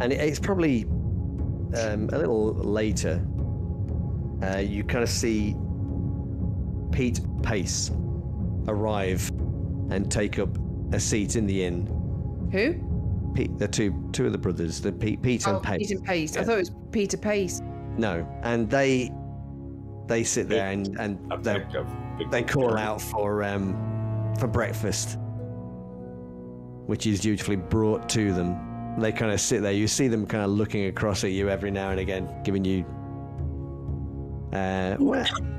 And it's probably a little later. You kind of see Pete Pace arrive and take up a seat in the inn. Who? Pete, the two of the brothers, the Pete and Pace. Pete and Pace. Yeah. I thought it was Peter Pace. No, and they sit there and they call out for breakfast, which is dutifully brought to them. They kind of sit there. You see them kind of looking across at you every now and again, giving you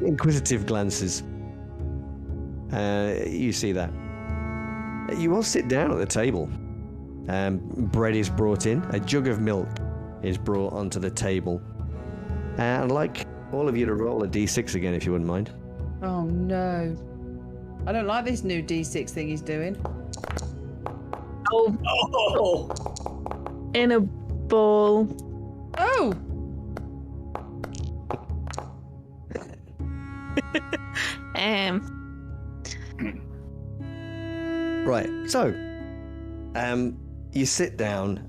inquisitive glances. You see that. You all sit down at the table. Bread is brought in. A jug of milk is brought onto the table. And I'd like all of you to roll a d6 again, if you wouldn't mind. Oh no. I don't like this new D6 thing he's doing. Oh. In a ball. Oh! Right, so you sit down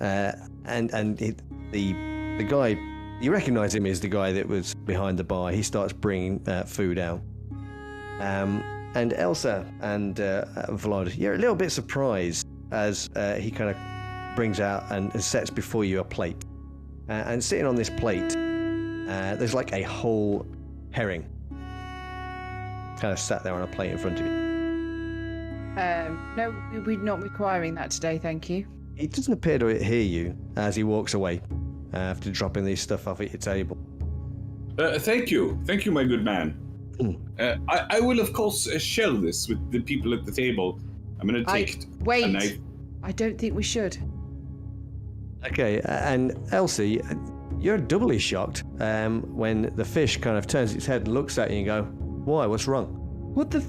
and the guy, you recognise him as the guy that was behind the bar. He starts bringing food out. And Elsa and Vlad, you're a little bit surprised as he kind of brings out and sets before you a plate. And sitting on this plate, there's like a whole herring kind of sat there on a plate in front of you. No, we're not requiring that today, thank you. He doesn't appear to hear you as he walks away after dropping this stuff off at your table. Thank you, my good man. I will, of course, share this with the people at the table. I'm going to take wait. a knife. I don't think we should. Okay, and Elsie, you're doubly shocked when the fish kind of turns its head and looks at you and go, "Why? What's wrong?" What the?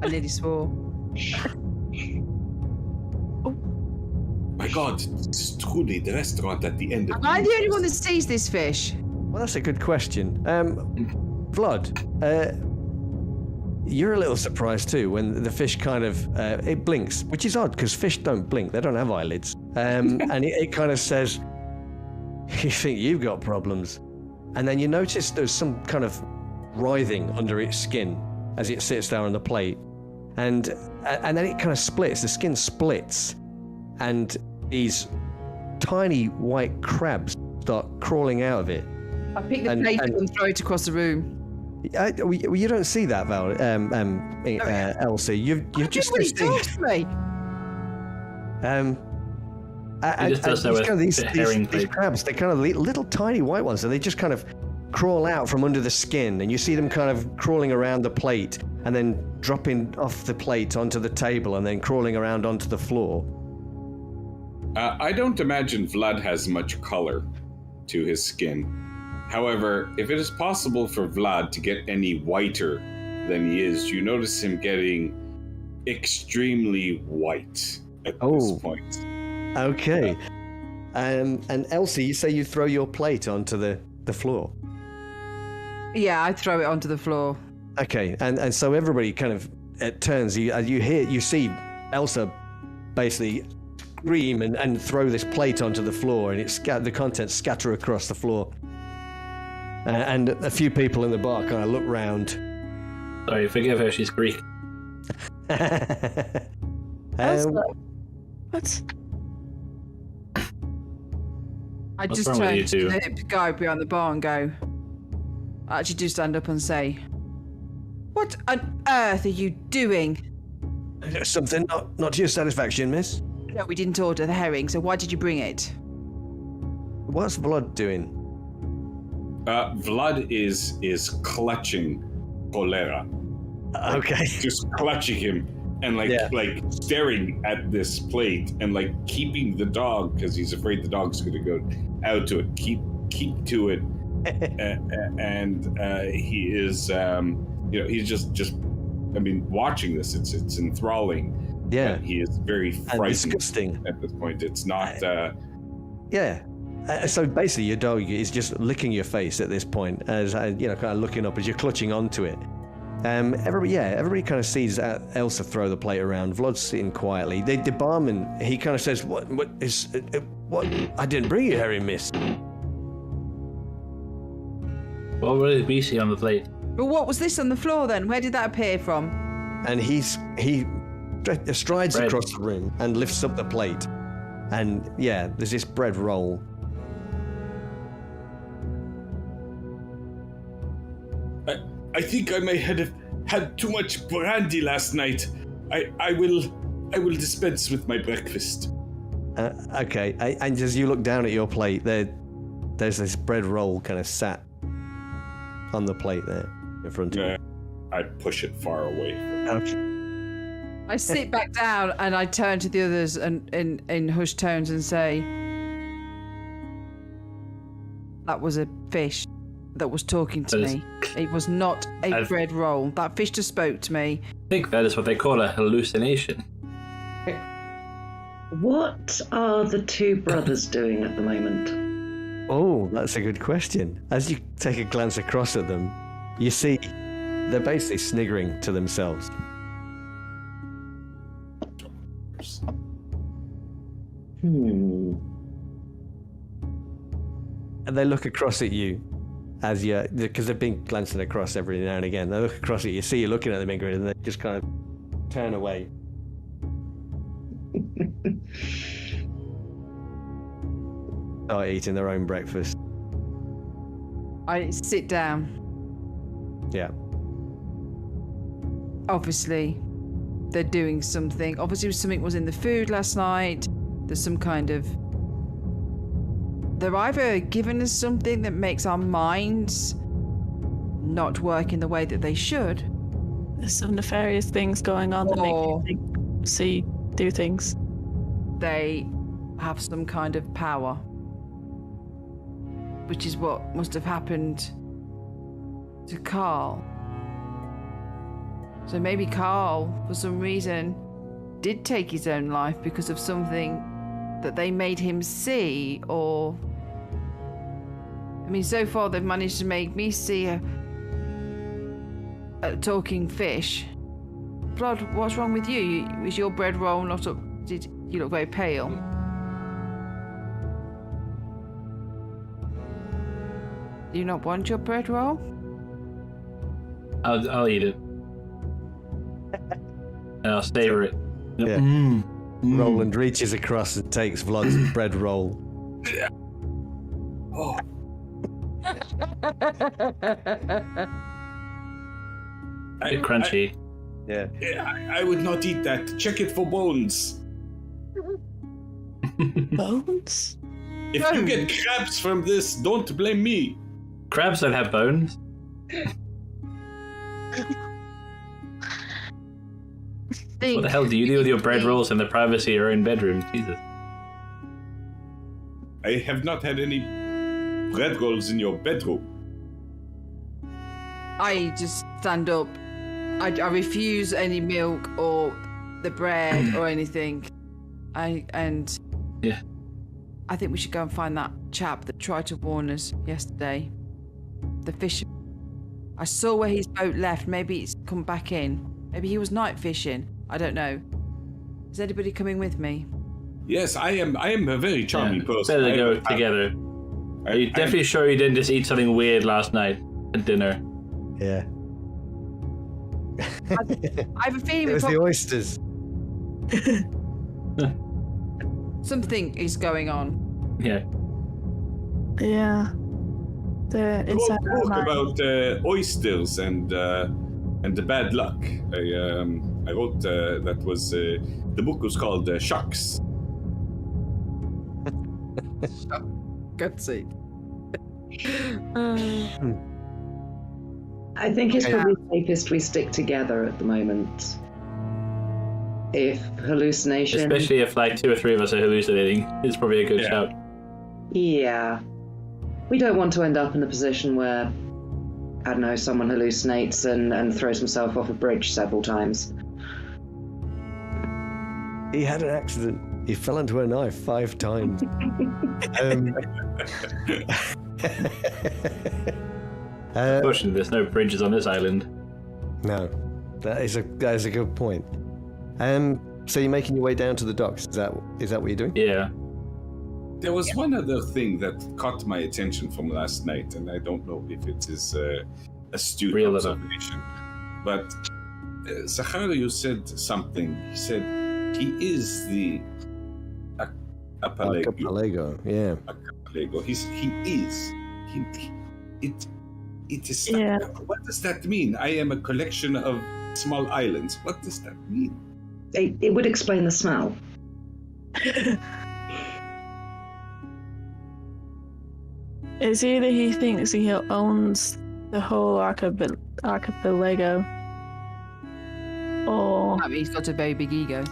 I nearly swore. My God, this is truly the restaurant at the end of Am I the only one that sees this fish? Well, that's a good question. Vlad, you're a little surprised too when the fish kind of it blinks, which is odd because fish don't blink; they don't have eyelids. And it kind of says, "You think you've got problems?" And then you notice there's some kind of writhing under its skin as it sits there on the plate, and then it kind of splits. The skin splits, and these tiny white crabs start crawling out of it. I pick the plate up and throw it across the room. You don't see that, Val. Elsie. You've just What talks to me? These crabs, they're kind of little tiny white ones, and they just kind of crawl out from under the skin, and you see them kind of crawling around the plate, and then dropping off the plate onto the table, and then crawling around onto the floor. I don't imagine Vlad has much color to his skin. However, if it is possible for Vlad to get any whiter than he is, you notice him getting extremely white at this point. Okay. And Elsie, you say you throw your plate onto the floor. Yeah, I throw it onto the floor. Okay, and so everybody kind of turns. You see Elsa basically scream and throw this plate onto the floor, and the contents scatter across the floor. And a few people in the bar kind of look round. Sorry, forgive her. She's Greek. Elsa, what? I What's just wrong with turn you two? to the guy behind the bar and go. I actually do stand up and say, "What on earth are you doing?" Something not to your satisfaction, miss. No, we didn't order the herring, so why did you bring it? What's Vlad doing? Vlad is clutching Cholera. Okay. Just clutching him and like staring at this plate and like keeping the dog because he's afraid the dog's going to go out to it. Keep to it, and he is he's just I mean, watching this, it's enthralling. Yeah. He is very frightened. Disgusting. At this point. It's not. Yeah. So basically, your dog is just licking your face at this point, as kind of looking up as you're clutching onto it. Everybody kind of sees Elsa throw the plate around. Vlad's sitting quietly. The barman, he kind of says, "What is? What? I didn't bring you herring, miss." What would we see on the plate? But what was this on the floor then? Where did that appear from? And he strides Bread. across the room and lifts up the plate, and there's this bread roll. I think I may have had too much brandy last night. I will dispense with my breakfast. Okay, and as you look down at your plate, there's this bread roll kind of sat on the plate there in front of you. I push it far away. Okay. I sit back down and I turn to the others and in hushed tones and say, "That was a fish that was talking to me. It was not a bread roll. That fish just spoke to me." I think that is what they call a hallucination. What are the two brothers doing at the moment? Oh, that's a good question. As you take a glance across at them, you see they're basically sniggering to themselves. And they look across at you as because they've been glancing across every now and again. They look across at you, see you looking at them, Ingrid, and they just kind of turn away. Start eating their own breakfast. I sit down. Yeah. Obviously, they're doing something. Obviously, something was in the food last night. There's some kind of... They're either giving us something that makes our minds not work in the way that they should. There's some nefarious things going on that make you do things. They have some kind of power, which is what must have happened to Carl. So maybe Carl, for some reason, did take his own life because of something that they made him see, or... I mean, so far they've managed to make me see a talking fish. Blood, what's wrong with you? Is your bread roll not up? Did you look very pale? Do you not want your bread roll? I'll eat it. And I'll savor it. Yeah. Roland reaches across and takes Vlad's bread roll. Oh. Bit crunchy. Yeah. I would not eat that. Check it for bones. Bones? If you get crabs from this, don't blame me. Crabs don't have bones. What the hell do you do with your bread rolls in the privacy of your own bedroom? Jesus. I have not had any bread rolls in your bedroom. I just stand up. I refuse any milk or the bread or anything. I I think we should go and find that chap that tried to warn us yesterday. The fisher. I saw where his boat left. Maybe it's come back in. Maybe he was night fishing. I don't know. Is anybody coming with me? Yes, I am a very charming person. Better to go together. Are you definitely sure you didn't just eat something weird last night at dinner? Yeah. I have a feeling It was the oysters. something is going on. Yeah. Yeah. The We inside talk mind. about oysters and the bad luck. I wrote that was the book was called Sharks. God's sake. I think it's probably safest we stick together at the moment. If hallucination... Especially if like 2 or 3 of us are hallucinating, it's probably a good shout. Yeah. We don't want to end up in a position where, I don't know, someone hallucinates and throws himself off a bridge several times. He had an accident. He fell into a knife 5 times. Unfortunately, there's no bridges on this island. No, that is a good point. So you're making your way down to the docks. Is that what you're doing? Yeah. There was one other thing that caught my attention from last night, and I don't know if it is astute Real observation. But Zacharias said something. He said he is the Apalego. Archipelago, yeah. Archipelago. He is. It is. Yeah. What does that mean? I am a collection of small islands. What does that mean? It would explain the smell. It's either he thinks he owns the whole archipelago, or I mean, he's got a very big ego.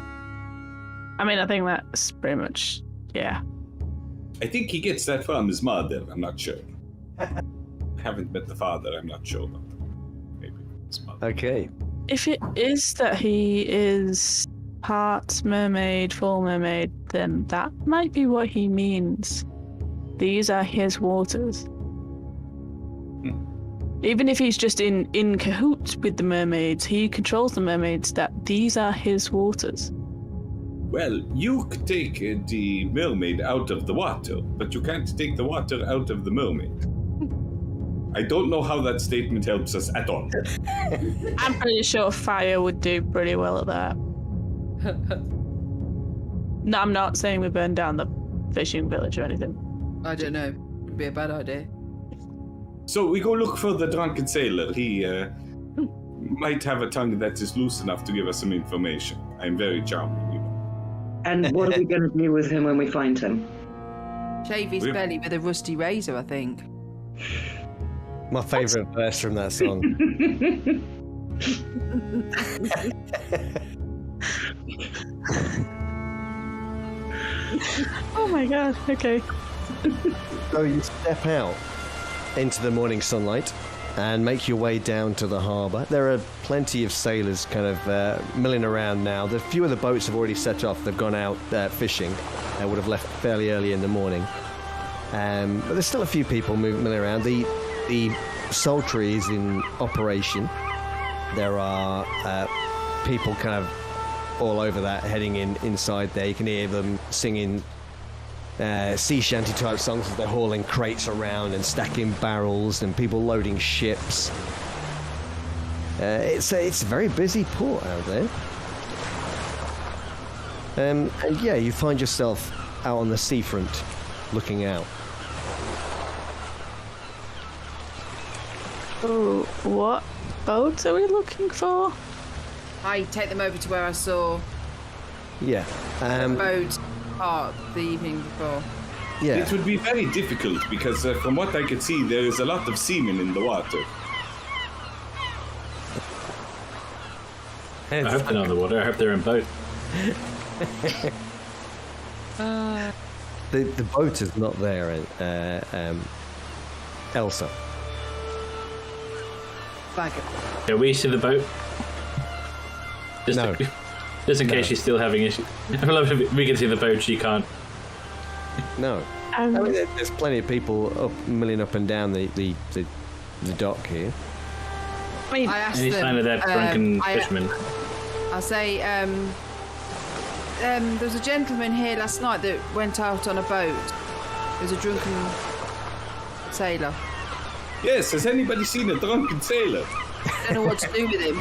I mean, I think that's pretty much, yeah. I think he gets that from his mother. I'm not sure. I haven't met the father. I'm not sure. But maybe his mother. Okay. If it is that he is part mermaid, full mermaid, then that might be what he means. These are his waters. Even if he's just in cahoots with the mermaids, he controls the mermaids, that these are his waters. Well, you could take the mermaid out of the water, but you can't take the water out of the mermaid. I don't know how that statement helps us at all. I'm pretty sure fire would do pretty well at that. No, I'm not saying we burn down the fishing village or anything. I don't know. Would be a bad idea. So we go look for the drunken sailor. He might have a tongue that is loose enough to give us some information. I'm very charming, you know. And what are we going to do with him when we find him? Shave his belly with a rusty razor, I think. My favourite verse from that song. Oh my god, okay. So you step out into the morning sunlight and make your way down to the harbour. There are plenty of sailors kind of milling around now. The few of the boats have already set off. They've gone out fishing. They would have left fairly early in the morning. But there's still a few people milling around. The Sultry is in operation. There are people kind of all over that heading inside there. You can hear them singing sea shanty type songs as they're hauling crates around and stacking barrels, and people loading ships. It's a very busy port out there. And yeah, you find yourself out on the seafront looking out. Oh, what boat are we looking for? I take them over to where I saw Yeah. the boat park the evening before. Yeah. It would be very difficult because from what I could see, there is a lot of seamen in the water. I hope they're not on the water. I hope they're in boat. The boat is not there, Elsa. Faggot. Can we see the boat? No. Just in case she's still having issues. I love if we can see the boat, she can't. No. I mean, there's plenty of people milling up and down the dock here. I mean, I asked Any them. sign of that drunken fisherman? I say, there was a gentleman here last night that went out on a boat. There was a drunken sailor. Yes, has anybody seen a drunken sailor? I don't know what to do with him.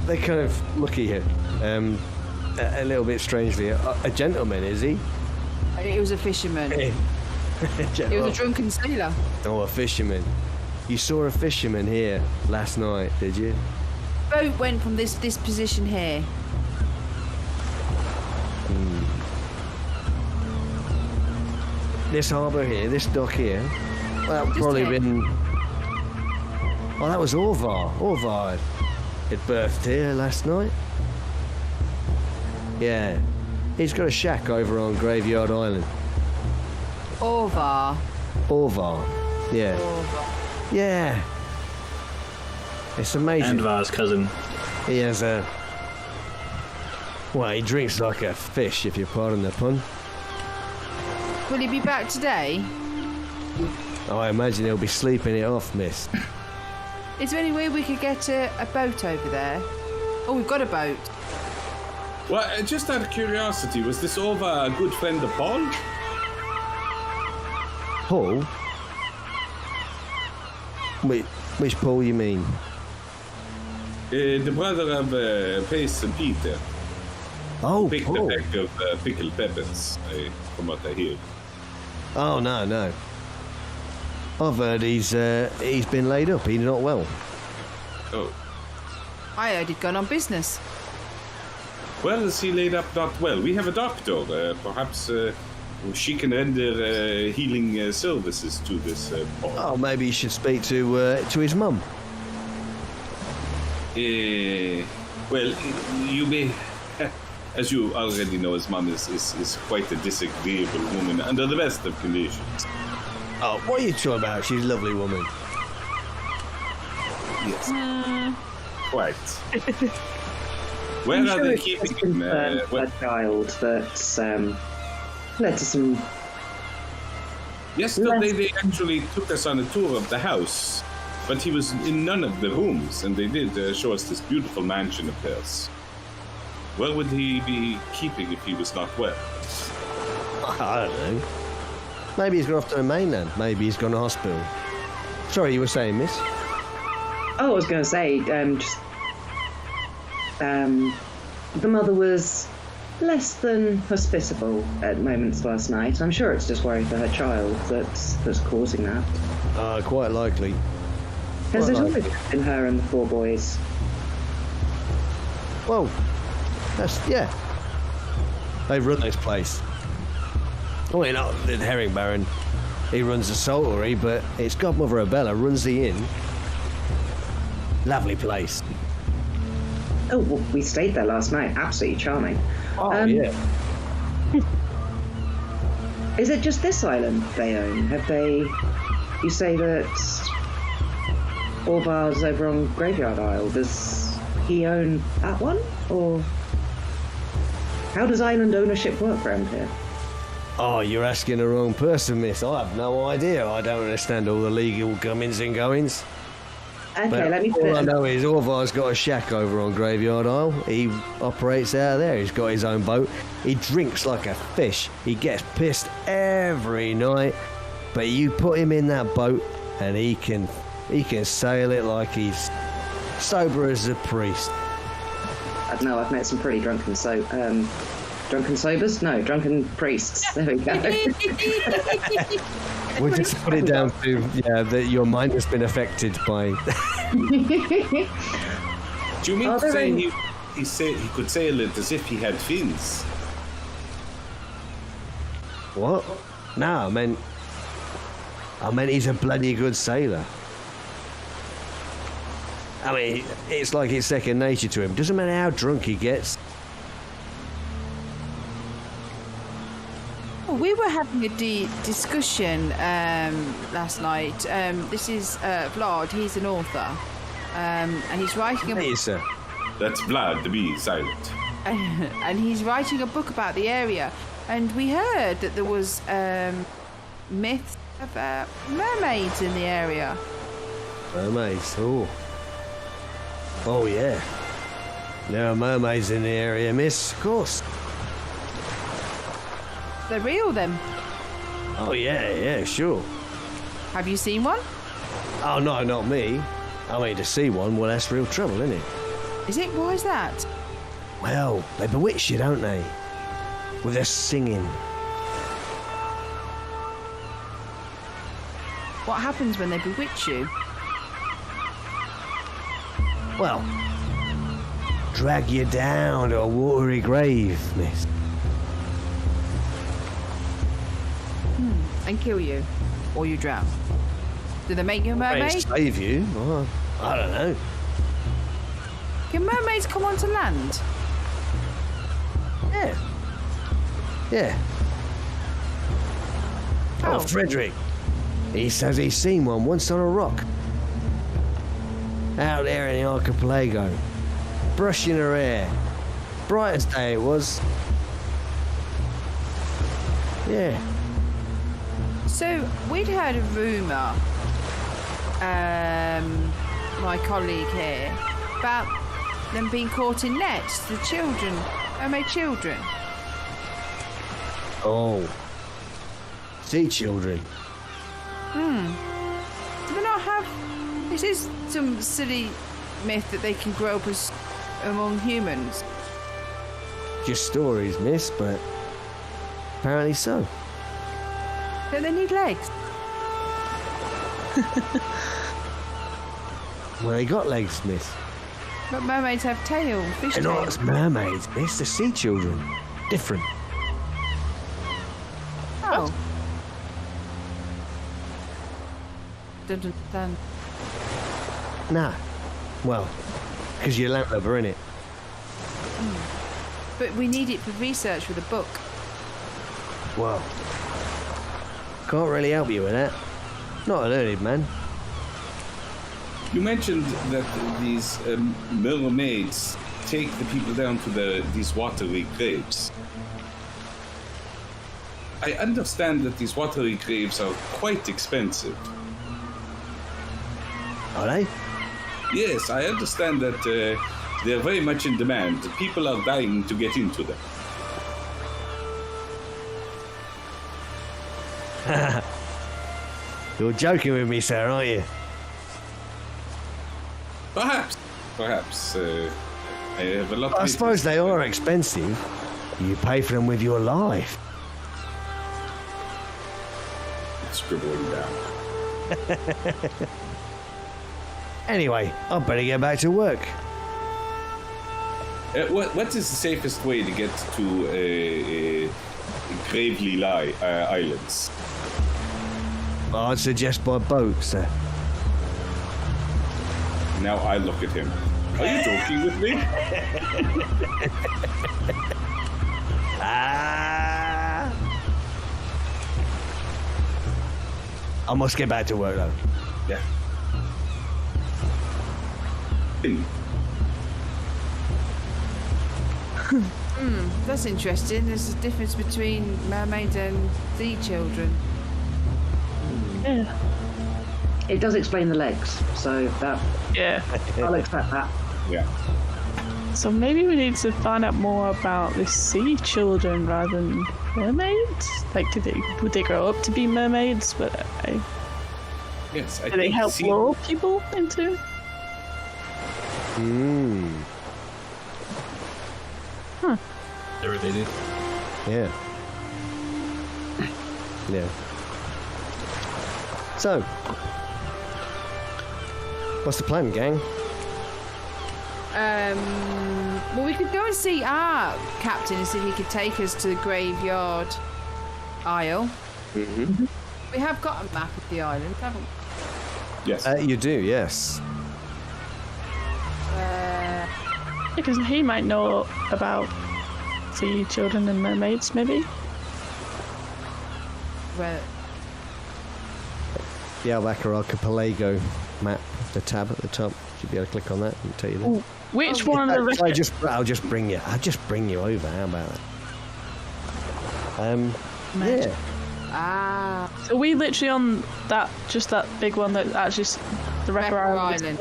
They kind of look at you a little bit strangely. A gentleman, is he? It was a fisherman. It was a drunken sailor. Oh, a fisherman. You saw a fisherman here last night, did you? Boat went from this position here. This harbour here, this dock here. Well, that probably here. been. Well, that was Orvar. Orvar had birthed here last night. Yeah, he's got a shack over on Graveyard Island. Orvar. Orvar. Yeah. Orvar. Yeah. It's amazing. Andvar's cousin. He has a. Well, he drinks like a fish, if you pardon the pun. Will he be back today? Oh, I imagine he'll be sleeping it off, miss. Is there any way we could get a boat over there? Oh, we've got a boat. Well, just out of curiosity, was this over a good friend of Paul? Paul? Wait, which Paul you mean? The brother of Vaesen Peter. Oh, Picked Paul. a pack of pickled peppers, from what I hear. Oh, no. I've heard he's been laid up. He's not well. Oh. I heard he'd gone on business. Well, is he laid up not well? We have a doctor. Perhaps she can render healing services to this Paul. Oh, maybe you should speak to his mum. Well, you may... As you already know, his mum is quite a disagreeable woman under the best of conditions. Oh, what are you talking about? She's a lovely woman. Yes. Quite. Where I'm are sure they it's keeping just him? a child that's led to some. Yesterday they actually took us on a tour of the house, but he was in none of the rooms, and they did show us this beautiful mansion of theirs. Where would he be keeping if he was not well? I don't know. Maybe he's gone off to the mainland. Maybe he's gone to hospital. Sorry, you were saying, miss? Oh, I was going to say, the mother was less than hospitable at moments last night. I'm sure it's just worry for her child that's causing that. Quite likely. Has it Quite always likely. been her and the 4 boys? Well, yeah. They run this place. Oh, you know, the Herring Baron, he runs the saltery, but its godmother Abella runs the inn. Lovely place. Oh, well, we stayed there last night. Absolutely charming. Oh, yeah. Is it just this island they own? Have they... You say that Orvar's over on Graveyard Isle. Does he own that one? Or... How does island ownership work around here? Oh, you're asking the wrong person, miss. I have no idea. I don't understand all the legal comings and goings. Okay, But let me put all I it... know is Orvar's got a shack over on Graveyard Isle. He operates out of there. He's got his own boat. He drinks like a fish. He gets pissed every night. But you put him in that boat and he can sail it like he's sober as a priest. I don't know, I've met some pretty drunken drunken sobers? No, drunken priests. There we go. We'll just put it down to that your mind has been affected by. Do you mean Are to there say any- he could sail it as if he had fins? What? No, I meant he's a bloody good sailor. I mean, it's like it's second nature to him. Doesn't matter how drunk he gets. Well, we were having a discussion last night. This is Vlad. He's an author, and he's writing about. Hey, sir. That's Vlad, the bee silent. and he's writing a book about the area. And we heard that there was myths about mermaids in the area. Mermaids, oh. Oh, yeah. There are mermaids in the area, miss, of course. They're real, then? Oh, yeah, sure. Have you seen one? Oh, no, not me. I mean, to see one, well, that's real trouble, isn't it? Is it? Why is that? Well, they bewitch you, don't they? With their singing. What happens when they bewitch you? Well, drag you down to a watery grave, miss. And kill you? Or you drown? Do they make you a mermaid? Save you? Well, I don't know. Can mermaids come onto land? Yeah. Oh, Frederick. He says he's seen one once on a rock. Out there in the archipelago. Brushing her hair. Bright as day it was. Yeah. So, we'd heard a rumour, my colleague here, about them being caught in nets, the children, mermaid children. Oh. Sea children. Do they not have... This is some silly myth that they can grow up as among humans. Just stories, miss, but apparently so. Don't they need legs? Well, they got legs, miss. But mermaids have tails, fish They're not tails. as mermaids, miss. They're sea children. Different. Oh. Don't understand. Nah. Well, because you're landlubber, innit? But we need it for research for the book. Well, can't really help you with that. Not a learned man. You mentioned that these mermaids take the people down to these watery graves. I understand that these watery graves are quite expensive. Are they? Yes, I understand that they're very much in demand. People are dying to get into them. You're joking with me, sir, aren't you? Perhaps. I have a lot. I suppose they are expensive. You pay for them with your life. Scribbling down. Anyway, I'd better get back to work. What is the safest way to get to Gravely Islands? I'd suggest by boat, sir. Now I look at him. Are you joking with me? I must get back to work, though. Yeah. That's interesting. There's a difference between mermaids and sea children. Yeah. It does explain the legs, so that Yeah. I'll accept that. Yeah. So maybe we need to find out more about the sea children rather than mermaids. Like, would they grow up to be mermaids? But Yes. do they help lure people into? Huh. They're related. Yeah. Yeah. So, what's the plan, gang? Well, we could go and see our captain and see if he could take us to the graveyard isle. Mm-hmm. We have got a map of the island, haven't we? Yes. You do, yes. Because he might know about sea children and mermaids, maybe. Well, The Albacar Archipelago map, the tab at the top. Should be able to click on that and tell you that. Ooh, which one of the I'll just bring you over. How about that? Yeah. Ah, So we literally on that big one that actually the Wrecker Island.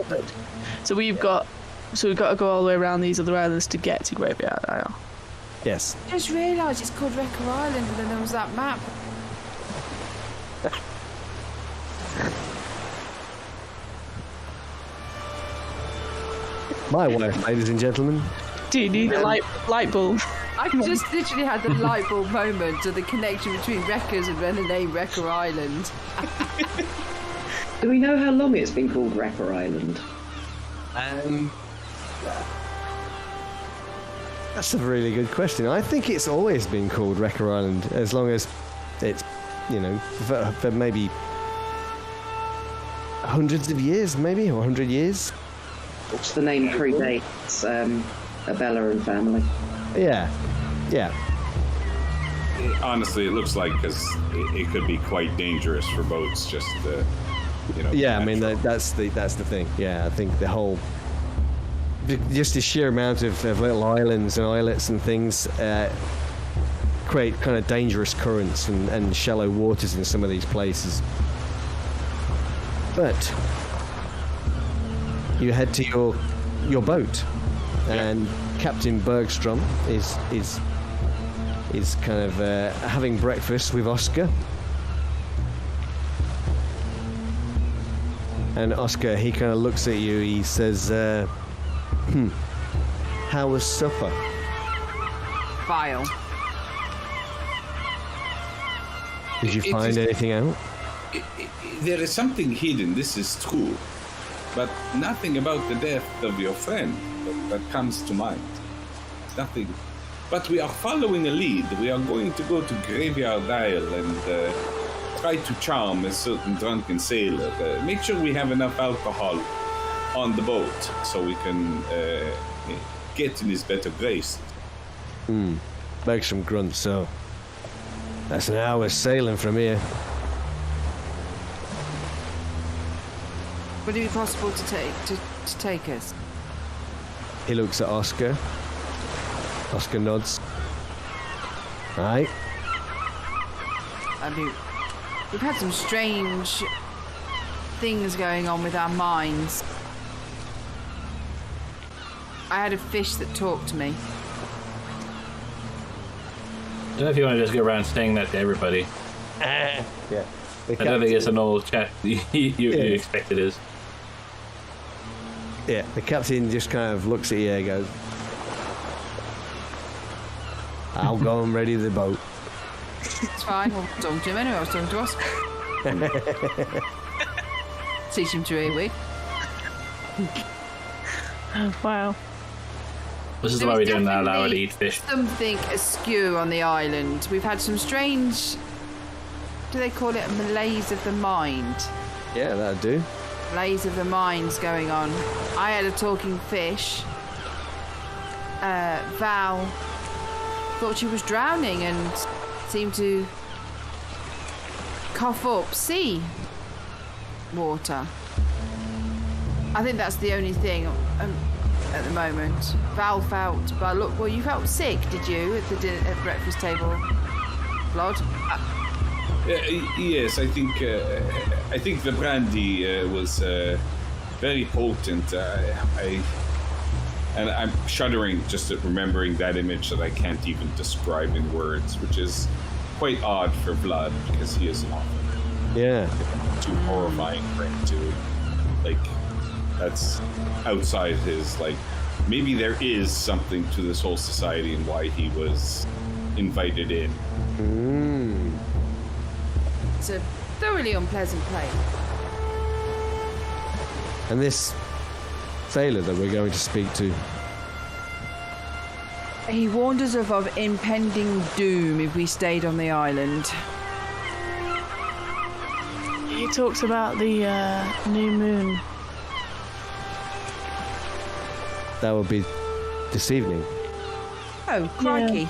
So we've got to go all the way around these other islands to get to Graveyard Isle. Yes. I just realised it's called Wrecker Island, and then there was that map. My wife, ladies and gentlemen. Do you need a light bulb? I just literally had the light bulb moment of the connection between Wreckers and then the name Wrecker Island. Do we know how long it's been called Wrecker Island? That's a really good question. I think it's always been called Wrecker Island, as long as it's, for maybe hundreds of years, maybe, or 100 years. Which the name predates Abella and family. Yeah. Honestly, it looks like because it could be quite dangerous for boats. Just Yeah, I mean that's the thing. Yeah, I think the whole just the sheer amount of little islands and islets and things create kind of dangerous currents and shallow waters in some of these places. But you head to your boat, and Captain Bergstrom is kind of having breakfast with Oscar. And Oscar, he kind of looks at you. He says, "How was supper?" Vile. Did you find anything out? There is something hidden, this is true, but nothing about the death of your friend that comes to mind. Nothing. But we are following a lead. We are going to go to Graveyard Isle and try to charm a certain drunken sailor. Make sure we have enough alcohol on the boat so we can get in his better graces. Bergstrom grunts, so that's an hour's sailing from here. Would it be possible to take us? He looks at Oscar. Oscar nods. Aye. I mean, we've had some strange things going on with our minds. I had a fish that talked to me. I don't know if you want to just go around saying that to everybody. Yeah. I don't think it's a normal chat you expect it is. Yeah, the captain just kind of looks at you and goes, "I'll go and ready the boat." It's fine. I wasn't talking to him anyway. I was talking to Oscar. Teach him to eat. Wow. This is why we don't allow it to eat fish. Something askew on the island. We've had some strange. Do they call it a malaise of the mind? Yeah, that'll do. Malaise of the mind's going on. I had a talking fish. Val thought she was drowning and seemed to cough up sea water. I think that's the only thing at the moment. Val felt, but look, well, you felt sick, did you, at the breakfast table, Vlad? Yes, I think the brandy was very potent. And I'm shuddering just at remembering that image that I can't even describe in words, which is quite odd for Vlad because he is an author. Yeah. Too horrifying for him to, that's outside his, maybe there is something to this whole society and why he was invited in. It's a thoroughly unpleasant place. And this sailor that we're going to speak to, He warned us of impending doom if we stayed on the island. He talks about the new moon. that will be this evening. Oh, crikey.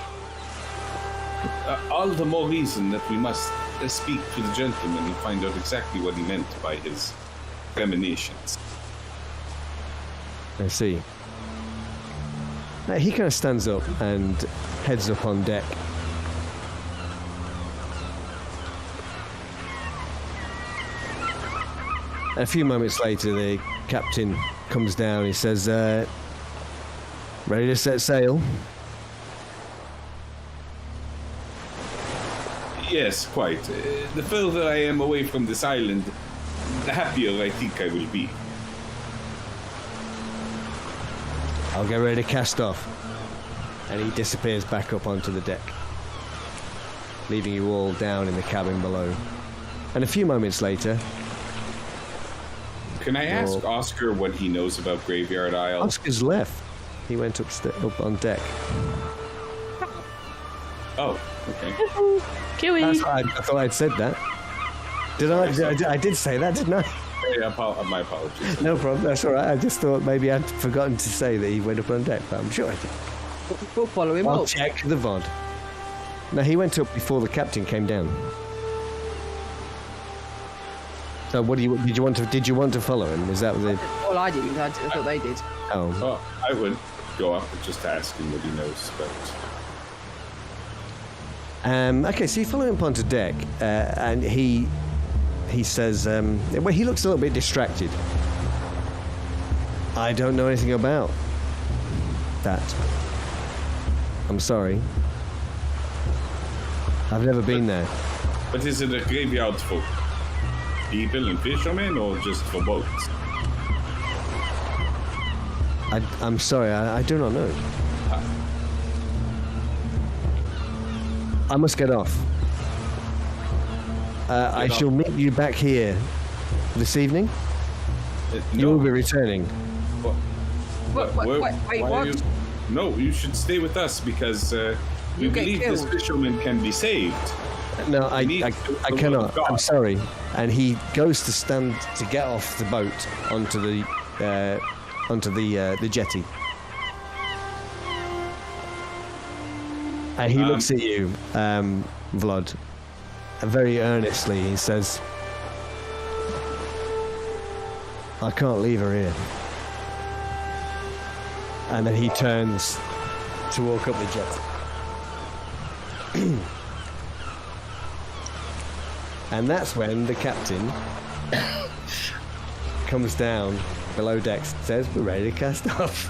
All the more reason that we must speak to the gentleman and find out exactly what he meant by his premonitions. I see. He kind of stands up and heads up on deck. A few moments later, the captain comes down. He says, ready to set sail? Yes, quite. The further I am away from this island, the happier I think I will be. I'll get ready to cast off. And he disappears back up onto the deck, leaving you all down in the cabin below. And a few moments later... Can I ask Oscar what he knows about Graveyard Isle? Oscar's left. He went up on deck. Oh, okay. Kiwi. I thought I'd said that. Did I? I did say that, didn't I? Yeah, my apologies. No problem. That's all right. I just thought maybe I'd forgotten to say that he went up on deck, but I'm sure I did. We'll follow him I'll up. check the VOD. No, he went up before the captain came down. So, did you want to follow him? Is that the? Well, I didn't. I thought they did. Oh. Well, I would go up and just ask him what he knows about. Okay, so you follow him up onto deck, and he says, well, he looks a little bit distracted. I don't know anything about that. I'm sorry. I've never been there. But is it a graveyard for people and fishermen, or just for boats? I'm sorry, I do not know. I must get off. I shall meet you back here this evening. You will be returning. Wait, what? No, you should stay with us because we believe this fisherman can be saved. No, I cannot. I'm sorry. And he goes to stand to get off the boat onto the jetty. And he looks at you, Vlad, very earnestly. He says, I can't leave her here. And then he turns to walk up the jetty. And that's when the captain comes down below decks and says, we're ready to cast off.